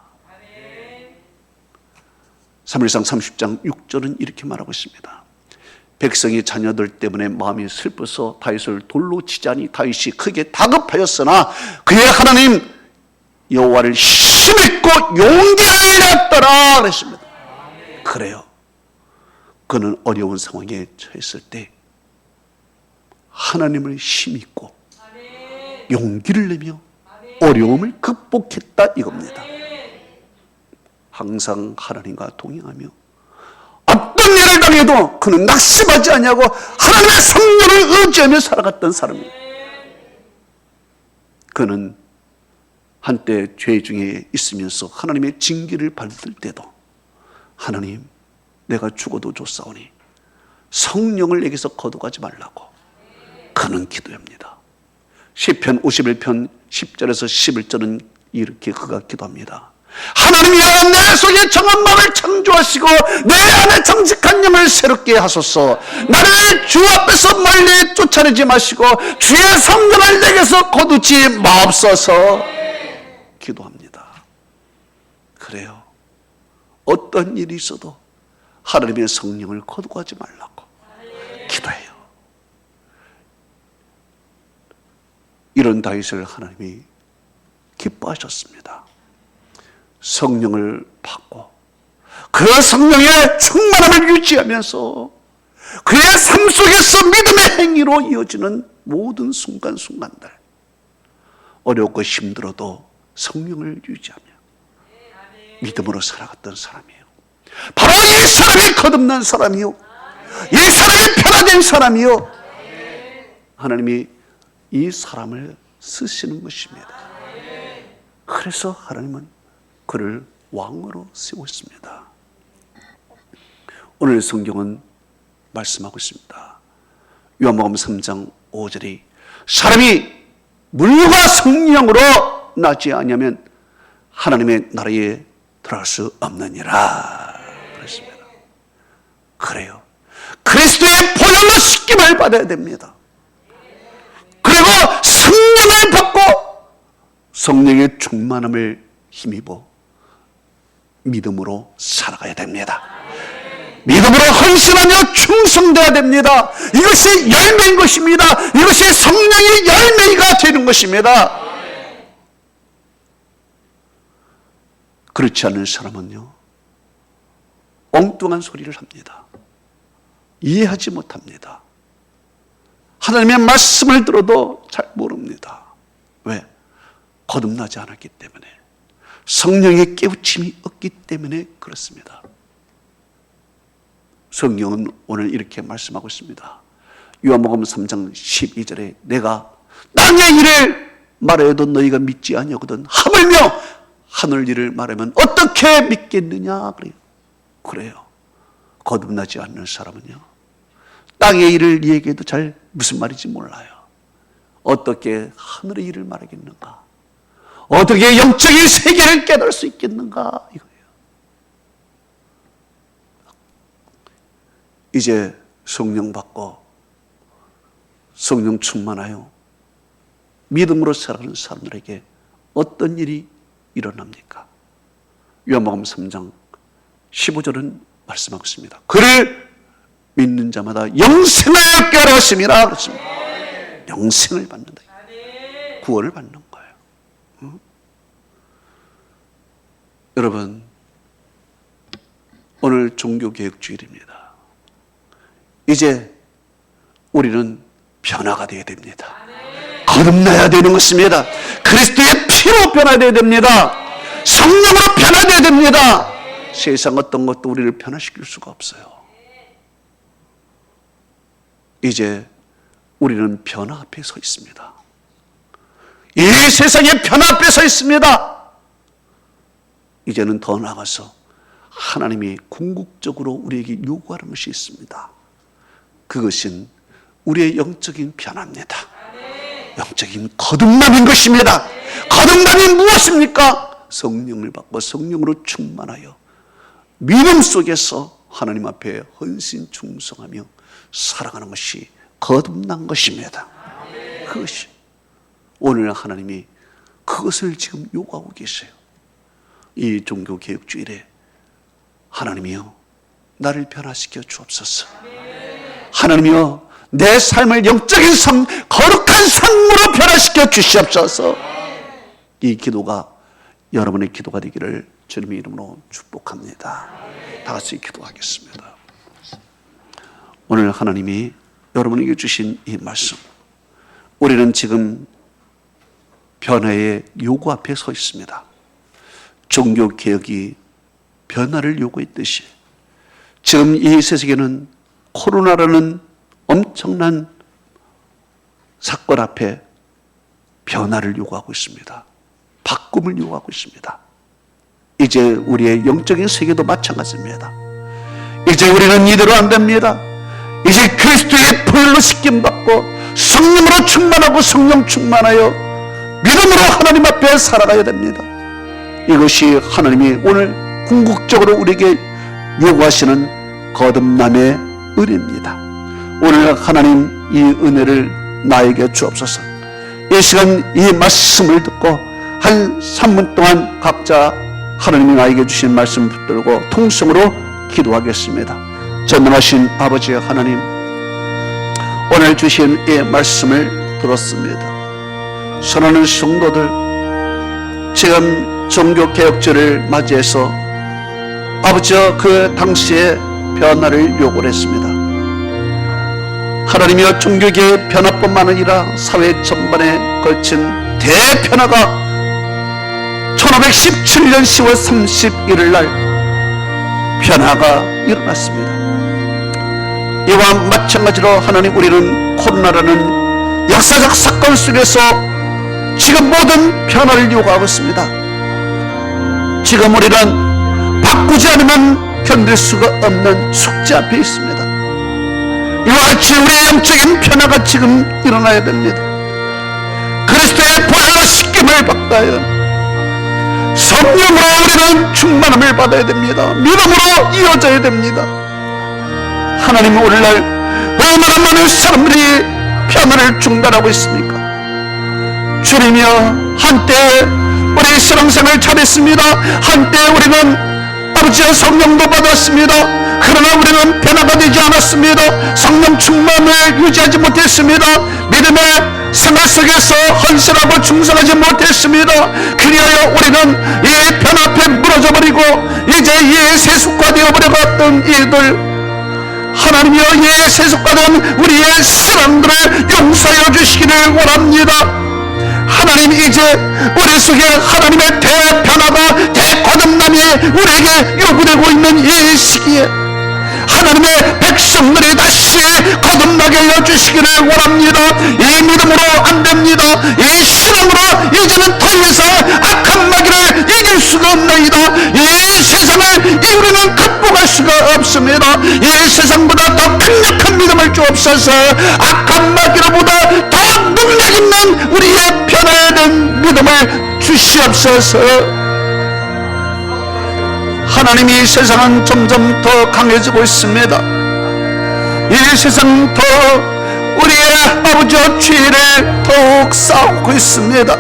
사무엘상 30장 6절은 이렇게 말하고 있습니다. 백성의 자녀들 때문에 마음이 슬퍼서 다윗을 돌로 치자니 다윗이 크게 다급하였으나 그의 하나님 여호와를 힘있고 용기를 내었더라 그랬습니다. 그래요. 그는 어려운 상황에 처했을 때 하나님을 힘있고 용기를 내며 어려움을 극복했다 이겁니다. 항상 하나님과 동행하며 어떤 일을 당해도 그는 낙심하지 아니하고 하나님의 성령을 의지하며 살아갔던 사람이에요. 그는 한때 죄 중에 있으면서 하나님의 징계를 받을 때도 하나님 내가 죽어도 좋사오니 성령을 내게서 거둬가지 말라고 그는 기도합니다. 시편 51편 10절에서 11절은 이렇게 그가 기도합니다. 하나님이여 내 속에 정한 마음을 창조하시고 내 안에 정직한 영을 새롭게 하소서. 나를 주 앞에서 멀리 쫓아내지 마시고 주의 성령을 내게서 거두지 마옵소서. 기도합니다. 그래요. 어떤 일이 있어도 하나님의 성령을 거두가지 말라고 기도해요. 이런 다윗을 하나님이 기뻐하셨습니다. 성령을 받고 그 성령의 충만함을 유지하면서 그의 삶 속에서 믿음의 행위로 이어지는 모든 순간순간들, 어렵고 힘들어도 성령을 유지하며 믿음으로 살아갔던 사람이에요. 바로 이 사람이 거듭난 사람이요, 이 사람이 변화된 사람이요, 하나님이 이 사람을 쓰시는 것입니다. 그래서 하나님은 그를 왕으로 세웠습니다. 오늘 성경은 말씀하고 있습니다. 요한복음 3장 5절이 사람이 물과 성령으로 나지 아니하면 하나님의 나라에 들어갈 수 없느니라 그랬습니다. 그래요. 그리스도의 보혈로 씻김을 받아야 됩니다. 그리고 성령을 받고 성령의 충만함을 힘입어 믿음으로 살아가야 됩니다. 믿음으로 헌신하며 충성되어야 됩니다. 이것이 열매인 것입니다. 이것이 성령의 열매가 되는 것입니다. 그렇지 않은 사람은요, 엉뚱한 소리를 합니다. 이해하지 못합니다. 하나님의 말씀을 들어도 잘 모릅니다. 왜? 거듭나지 않았기 때문에, 성령의 깨우침이 없기 때문에 그렇습니다. 성경은 오늘 이렇게 말씀하고 있습니다. 요한복음 3장 12절에 내가 땅의 일을 말해도 너희가 믿지 아니하거든 하물며 하늘 일을 말하면 어떻게 믿겠느냐 그래요. 거듭나지 않는 사람은요, 땅의 일을 얘기해도 잘 무슨 말인지 몰라요. 어떻게 하늘의 일을 말하겠는가, 어떻게 영적인 세계를 깨달을 수 있겠는가, 이거예요. 이제 성령 받고 성령 충만하여 믿음으로 살아가는 사람들에게 어떤 일이 일어납니까? 요한복음 3장 15절은 말씀하고 있습니다. 그를 믿는 자마다 영생을 깨달았습니다. 그렇습니다. 영생을 받는다. 구원을 받는 거예요. 응? 여러분, 오늘 종교개혁주일입니다. 이제 우리는 변화가 되어야 됩니다. 거듭나야 되는 것입니다. 그리스도의 피로 변화되어야 됩니다. 성령으로 변화되어야 됩니다. 세상 어떤 것도 우리를 변화시킬 수가 없어요. 이제 우리는 변화 앞에 서 있습니다. 이 세상의 변화 앞에 서 있습니다. 이제는 더 나아가서 하나님이 궁극적으로 우리에게 요구하는 것이 있습니다. 그것은 우리의 영적인 변화입니다. 영적인 거듭남인 것입니다. 거듭남이 무엇입니까? 성령을 받고 성령으로 충만하여 믿음 속에서 하나님 앞에 헌신 충성하며 살아가는 것이 거듭난 것입니다. 그것이 오늘 하나님이 그것을 지금 요구하고 계세요. 이 종교개혁주일에 하나님이여 나를 변화시켜 주옵소서. 하나님이여 내 삶을 영적인 삶, 거룩한 삶으로 변화시켜 주시옵소서. 이 기도가 여러분의 기도가 되기를 주님의 이름으로 축복합니다. 다 같이 기도하겠습니다. 오늘 하나님이 여러분에게 주신 이 말씀, 우리는 지금 변화의 요구 앞에 서 있습니다. 종교개혁이 변화를 요구했듯이 지금 이 세상에는 코로나라는 엄청난 사건 앞에 변화를 요구하고 있습니다. 바꿈을 요구하고 있습니다. 이제 우리의 영적인 세계도 마찬가지입니다. 이제 우리는 이대로 안 됩니다. 이제 그리스도의 보혈로 씻김받고 성령으로 충만하고 성령 충만하여 믿음으로 하나님 앞에 살아가야 됩니다. 이것이 하나님이 오늘 궁극적으로 우리에게 요구하시는 거듭남의 은혜입니다. 오늘 하나님 이 은혜를 나에게 주옵소서. 이 시간 이 말씀을 듣고 한 3분 동안 각자 하나님이 나에게 주신 말씀 붙들고 통성으로 기도하겠습니다. 전능하신 아버지 하나님, 오늘 주신 이 말씀을 들었습니다. 사랑하는 성도들, 지금 종교개혁절을 맞이해서 아버지와 그 당시에 변화를 요구를 했습니다. 하나님이여 종교계의 변화뿐만 아니라 사회 전반에 걸친 대변화가 1517년 10월 31일 날 변화가 일어났습니다. 이와 마찬가지로 하나님, 우리는 코로나라는 역사적 사건 속에서 지금 모든 변화를 요구하고 있습니다. 지금 우리는 바꾸지 않으면 견딜 수가 없는 숙제 앞에 있습니다. 이와 같이 우리의 영적인 변화가 지금 일어나야 됩니다. 그리스도의 보혈로 씻김을 받아야, 성령으로 우리는 충만함을 받아야 됩니다. 믿음으로 이어져야 됩니다. 하나님, 오늘날 얼마나 많은 사람들이 편안을 중단하고 있습니까? 주님이여, 한때 우리 신앙생활 잘했습니다. 한때 우리는 아버지의 성령도 받았습니다. 그러나 우리는 변화가 되지 않았습니다. 성령 충만을 유지하지 못했습니다. 믿음의 생활 속에서 헌신하고 충성하지 못했습니다. 그리하여 우리는 이 변화 앞에 무너져 버리고 이제 이 세속화되어 버려갔던 이들, 하나님이여, 이 세속화된 우리의 신앙들을 용서하여 주시기를 원합니다. 하나님, 이제 우리 속에 하나님의 대변화가, 대거듭남이 우리에게 요구되고 있는 이 시기에 하나님의 백성들이 다시 거듭나게 하여 주시기를 원합니다. 이 믿음으로 안 됩니다. 이 신앙으로 이제는 더 이상 악한 마귀를 이길 수가 없나이다. 이 세상을 우리는 극복할 수가 없습니다. 이 세상보다 더 강력한 믿음을 주옵소서. 악한 마귀로보다 더 능력 있는 우리의 변화된 믿음을 주시옵소서. 하나님, 이 세상은 점점 더 강해지고 있습니다. 이 세상 더 우리의 아버지와 죄를 더욱 쌓고 있습니다.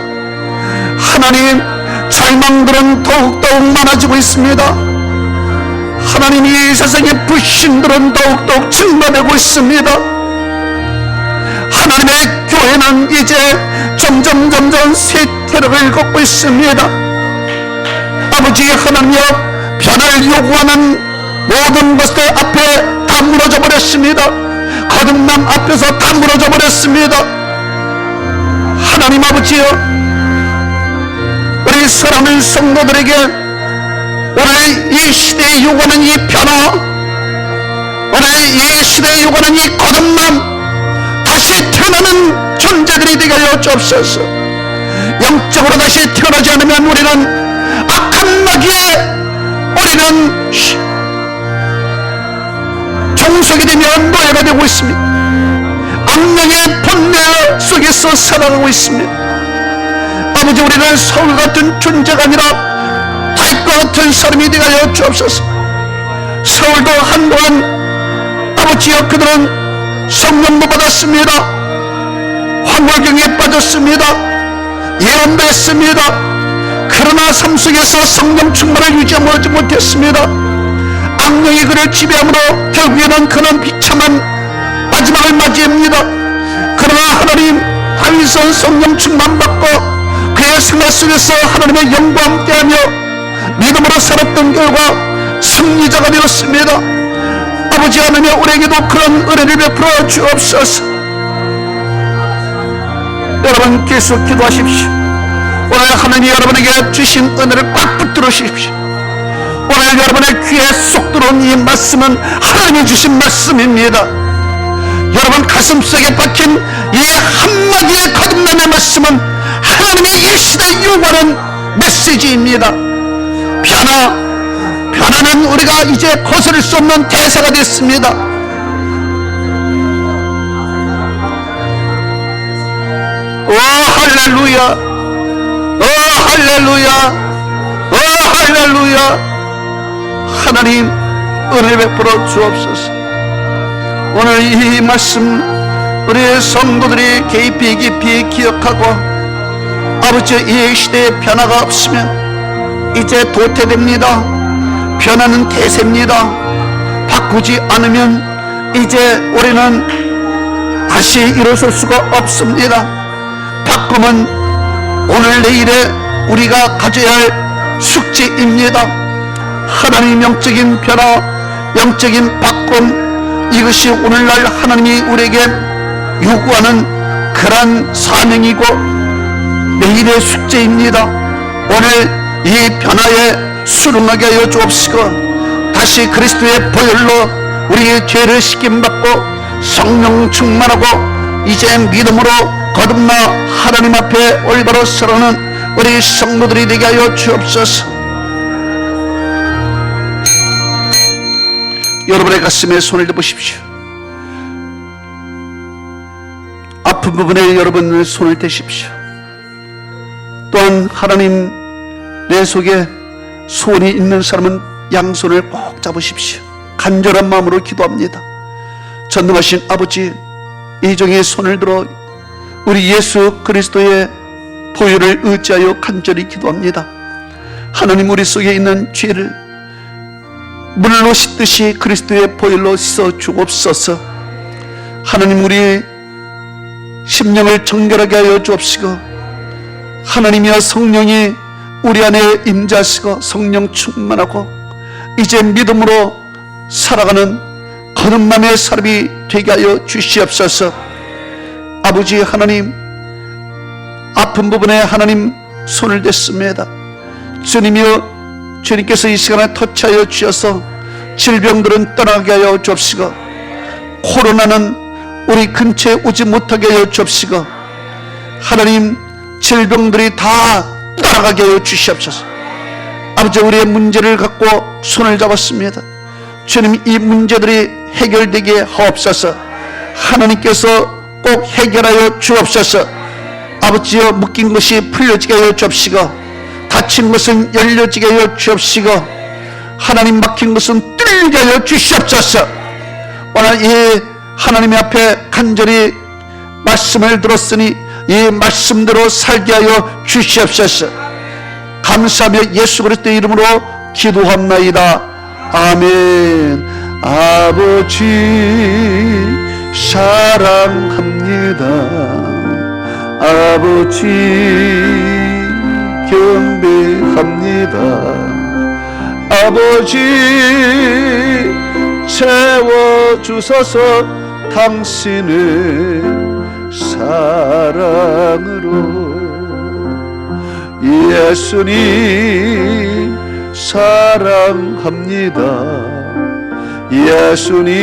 하나님, 절망들은 더욱더욱 많아지고 있습니다. 하나님, 이 세상의 불신들은 더욱더욱 증가되고 있습니다. 하나님의 교회는 이제 점점 쇠퇴력을 걷고 있습니다. 아버지 하나님이여, 변화를 요구하는 모든 것들 앞에 다 무너져 버렸습니다. 거듭남 앞에서 다 무너져 버렸습니다. 하나님 아버지여, 우리 사랑하는 성도들에게 오늘 이 시대에 요구하는 이 변화, 오늘 이 시대에 요구하는 이 거듭남, 다시 태어나는 존재들이 되게 하여 주옵소서. 영적으로 다시 태어나지 않으면 우리는 악한 마귀에 우리는 종속이 되면 노예가 되고 있습니다. 악령의 본능 속에서 살아가고 있습니다. 아버지, 우리는 서울 같은 존재가 아니라 다윗과 같은 사람이 되게 하여 주옵소서. 서울도 한동안 아버지여, 그들은 성령도 받았습니다. 황홀경에 빠졌습니다. 예언도 했습니다. 그러나 삶 속에서 성령 충만을 유지하지 못했습니다. 악령이 그를 지배함으로 결국에는 그는 비참한 마지막을 맞이합니다. 그러나 하나님, 다윗은 성령 충만 받고 그의 생활 속에서 하나님의 영과 함께하며 믿음으로 살았던 결과 승리자가 되었습니다. 아버지 하나님, 우리에게도 그런 은혜를 베풀어 주옵소서. 여러분 계속 기도하십시오. 오늘 하나님이 여러분에게 주신 은혜를 꽉 붙들어 주십시오. 오늘 여러분의 귀에 쏙 들어온 이 말씀은 하나님이 주신 말씀입니다. 여러분 가슴속에 박힌 이 한마디의 거듭남의 말씀은 하나님이 이 시대에 요구하는 메시지입니다. 변화는 우리가 이제 거스를 수 없는 대사가 됐습니다. 오 할렐루야, 오 할렐루야, 오 할렐루야. 하나님, 은혜 베풀어 주옵소서. 오늘 이 말씀 우리 성도들이 깊이 기억하고, 아버지, 이 시대에 변화가 없으면 이제 도태됩니다. 변화는 대세입니다. 바꾸지 않으면 이제 우리는 다시 일어설 수가 없습니다. 바꿈은 오늘 내일에 우리가 가져야 할 숙제입니다. 하나님, 영적인 변화, 영적인 바꿈, 이것이 오늘날 하나님이 우리에게 요구하는 그러한 사명이고 내일의 숙제입니다. 오늘 이 변화에 수긍하게 하여 주옵시고, 다시 그리스도의 보혈로 우리의 죄를 씻김받고 성령 충만하고 이제 믿음으로 거듭나 하나님 앞에 올바로 서러는 우리 성도들이 되게 하여 주옵소서. 여러분의 가슴에 손을 대보십시오. 아픈 부분에 여러분의 손을 대십시오. 또한 하나님, 내 속에 소원이 있는 사람은 양손을 꼭 잡으십시오. 간절한 마음으로 기도합니다. 전능하신 아버지, 이종의 손을 들어 우리 예수 그리스도의 보혈을 의지하여 간절히 기도합니다. 하나님, 우리 속에 있는 죄를 물로 씻듯이 그리스도의 보혈로 씻어 주옵소서. 하나님, 우리 심령을 정결하게 하여 주옵시고, 하나님이여 성령이 우리 안에 임재하시고 성령 충만하고 이제 믿음으로 살아가는 거듭남의 사람이 되게 하여 주시옵소서. 아버지 하나님, 아픈 부분에 하나님 손을 댔습니다. 주님이여, 주님께서 이 시간에 터치하여 주셔서 질병들은 떠나게 하여 주옵시고, 코로나는 우리 근처에 오지 못하게 하여 주옵시고, 하나님, 질병들이 다 떠나가게 하여 주시옵소서. 아버지, 우리의 문제를 갖고 손을 잡았습니다. 주님, 이 문제들이 해결되게 하옵소서. 하나님께서 꼭 해결하여 주옵소서. 아버지여, 묶인 것이 풀려지게 하여 주옵시고, 닫힌 것은 열려지게 하여 주옵시고, 하나님, 막힌 것은 뚫리게 하여 주시옵소서. 오늘 이 하나님 앞에 간절히 말씀을 들었으니 이 말씀대로 살게 하여 주시옵소서. 감사하며 예수 그리스도의 이름으로 기도합나이다. 아멘. 아버지 사랑합니다. 아버지 경배합니다. 아버지 채워주소서. 당신의 사랑으로. 예수님 사랑합니다. 예수님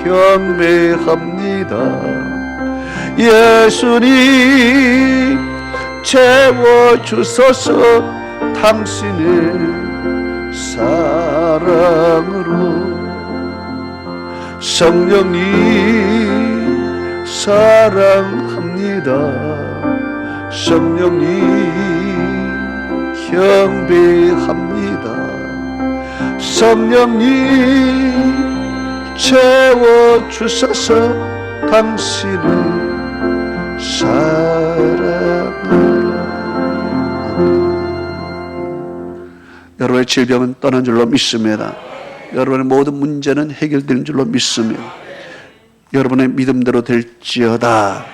경배합니다. 예수님 채워주소서. 당신의 사랑으로. 성령님 사랑합니다. 성령님 경배합니다. 성령님 채워주소서. 당신의 사랑으로. 여러분의 질병은 떠난 줄로 믿습니다. 여러분의 모든 문제는 해결되는 줄로 믿습니다. 여러분의 믿음대로 될지어다.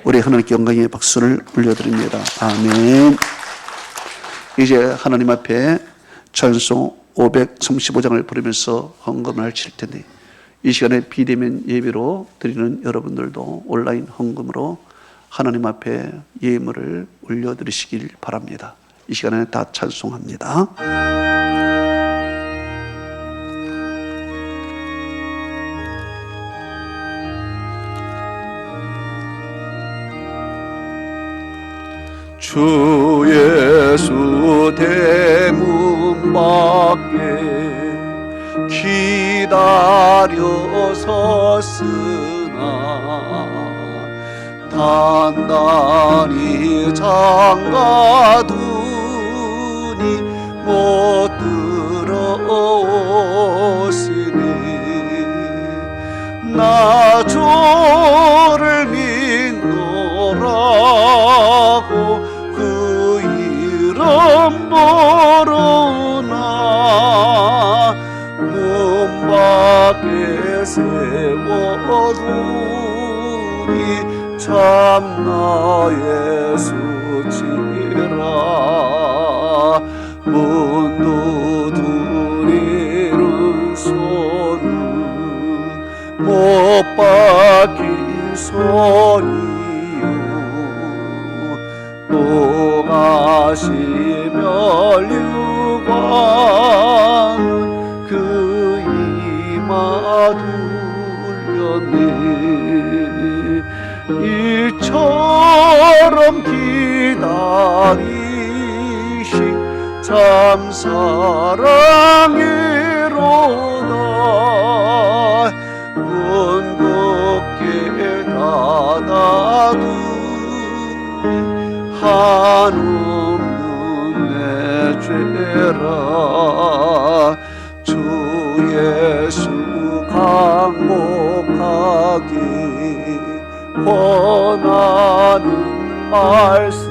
우리 하나님께 영광의 박수를 올려드립니다. 아멘. 이제 하나님 앞에 찬송 535장을 부르면서 헌금을 칠 텐데, 이 시간에 비대면 예배로 드리는 여러분들도 온라인 헌금으로 하나님 앞에 예물을 올려드리시길 바랍니다. 이 시간에 다 찬송합니다. 주 예수 대문 밖에 기다려 섰으나 단단히 장가두니 못 들어오시니 나 주를 믿노라고 그 이름 모르나 문 밖에 세워두니 참나 예수치라 문 두드리는 손은 못 박힌 손이요 또 가시면 유관 그 이마 둘렸네 이처럼 기다리신 참 사랑이로다 문곱게 닫아두니 한없는 내 죄라 주 예수 강복하기 원하는 말씀이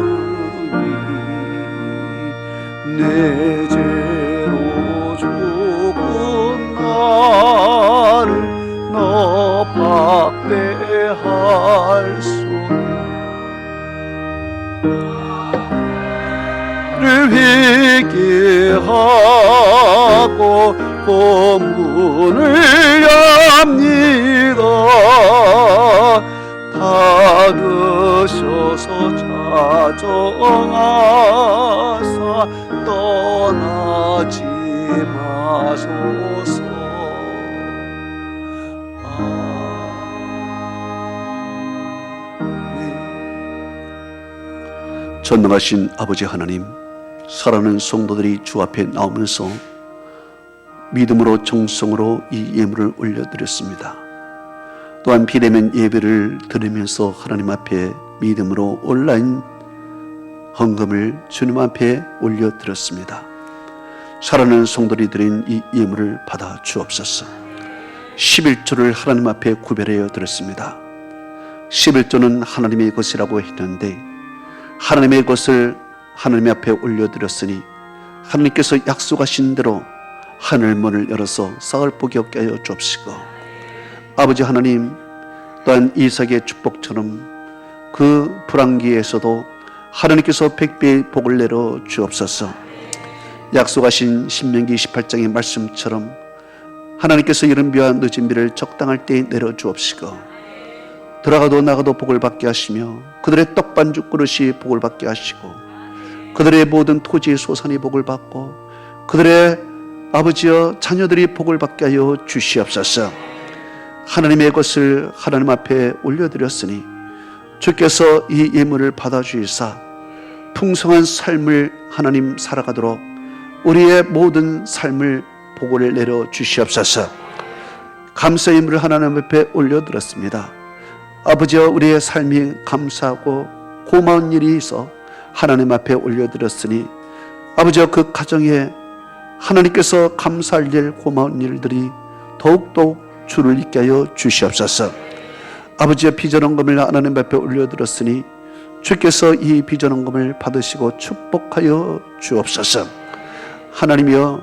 내 죄로 죽은 나를 너 박대할 소리 회개하고 본문을 엽니다. 받으셔서 자정하사 떠나지 마소서. 전능하신 아버지 하나님, 사랑하는 성도들이 주 앞에 나오면서 믿음으로 정성으로 이 예물을 올려드렸습니다. 또한 비대면 예배를 드리면서 하나님 앞에 믿음으로 온라인 헌금을 주님 앞에 올려드렸습니다. 사랑하는 성도들이 드린 이 예물을 받아 주옵소서. 11조를 하나님 앞에 구별하여 드렸습니다. 11조는 하나님의 것이라고 했는데 하나님의 것을 하나님 앞에 올려드렸으니 하나님께서 약속하신 대로 하늘문을 열어서 쌀을 복이 없게 하여 주옵시고, 아버지 하나님, 또한 이삭의 축복처럼 그 불황기에서도 하나님께서 백배의 복을 내려 주옵소서. 약속하신 신명기 28장의 말씀처럼 하나님께서 이른 비와 늦은 비를 적당할 때에 내려 주옵시고, 들어가도 나가도 복을 받게 하시며 그들의 떡반죽 그릇이 복을 받게 하시고 그들의 모든 토지의 소산이 복을 받고 그들의 아버지여 자녀들이 복을 받게 하여 주시옵소서. 하나님의 것을 하나님 앞에 올려드렸으니 주께서 이 예물을 받아주시사 풍성한 삶을 하나님 살아가도록 우리의 모든 삶을 복을 내려 주시옵소서. 감사 예물을 하나님 앞에 올려드렸습니다. 아버지여, 우리의 삶이 감사하고 고마운 일이 있어 하나님 앞에 올려드렸으니 아버지여, 그 가정에 하나님께서 감사할 일, 고마운 일들이 더욱더욱 주를 있게 하여 주시옵소서. 아버지여, 비전헌금을 하나님 앞에 올려드렸으니 주께서 이 비전헌금을 받으시고 축복하여 주옵소서. 하나님이여,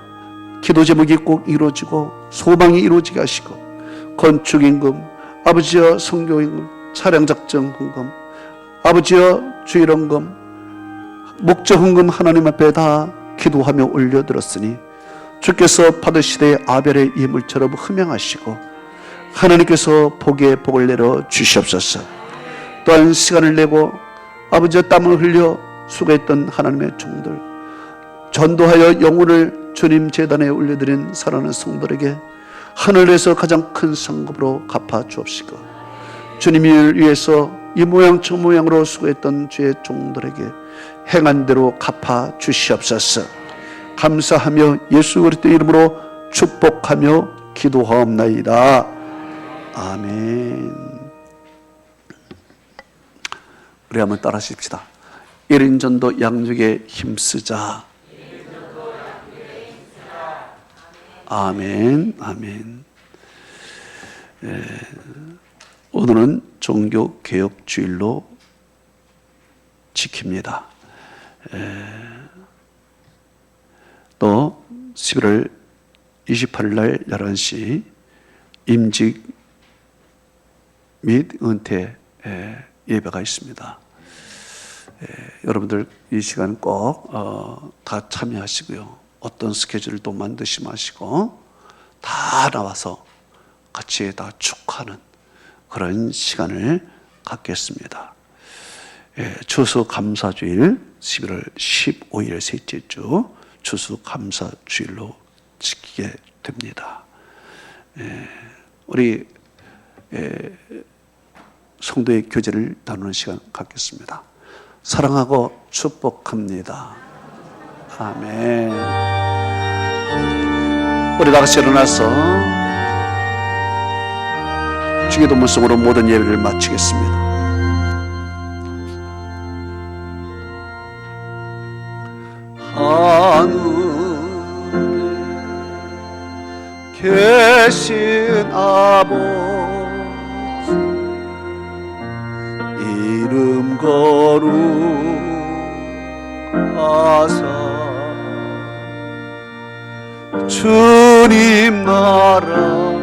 기도 제목이 꼭 이루어지고 소망이 이루어지게 하시고 건축임금, 아버지여 성교임금, 차량작정헌금, 아버지여 주일헌금, 목적헌금 하나님 앞에 다 기도하며 올려드렸으니 주께서 받으시되 아벨의 예물처럼 흠양하시고 하나님께서 복에 복을 내려 주시옵소서. 또한 시간을 내고 아버지여 땀을 흘려 수고했던 하나님의 종들, 전도하여 영혼을 주님 제단에 올려드린 사랑하는 성도들에게 하늘에서 가장 큰 상급으로 갚아 주옵시고, 주님을 위해서 이 모양 저 모양으로 수고했던 주의 종들에게 행한 대로 갚아 주시옵소서. 감사하며 예수 그리스도 이름으로 축복하며 기도하옵나이다. 아멘. 우리 한번 따라 하십시다. 1인 전도 양육에 힘쓰자. 아멘, 아멘. 오늘은 종교개혁주일로 지킵니다. 또 11월 28일 날 11시 임직 및 은퇴 예배가 있습니다. 여러분들 이 시간 꼭 다 참여하시고요. 어떤 스케줄도 만드시 마시고 다 나와서 같이 다 축하하는 그런 시간을 갖겠습니다. 추수감사주일 11월 15일 셋째 주 추수감사주일로 지키게 됩니다. 우리 성도의 교제를 나누는 시간 갖겠습니다. 사랑하고 축복합니다. 아멘. 우리 다 같이 일어나서 주기도문 속으로 모든 예배를 마치겠습니다. 하늘에 계신 아버지 이름 거룩하사 주님 나라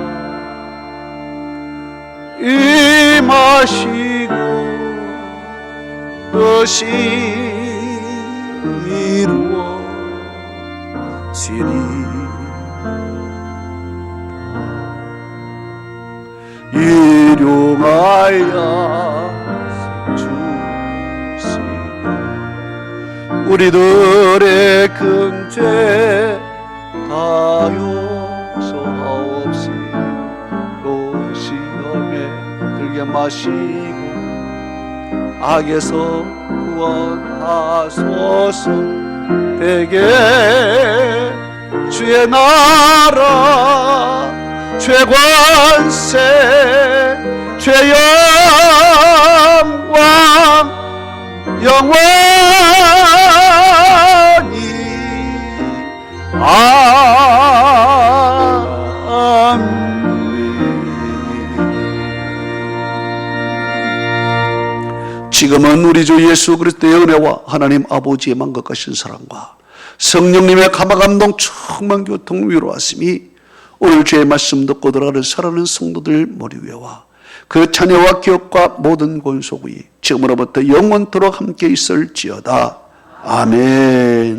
임하시고 뜻이 이루어지리 일용하여 주시고 우리들의 금죄 다 용서하옵시고 시험에 들게 마시고 악에서 구원하소서. 대개 주의 나라 죄관세 죄영광 영원히 아멘. 지금은 우리 주 예수 그리스도의 은혜와 하나님 아버지의 만극하신 사랑과 성령님의 감화감동 충만 교통 위로하심이 오늘 주의 말씀 듣고 들어가는 사랑하는 성도들 머리 위와 그 자녀와 기업과 모든 권속이 지금으로부터 영원토록 함께 있을지어다. 아멘.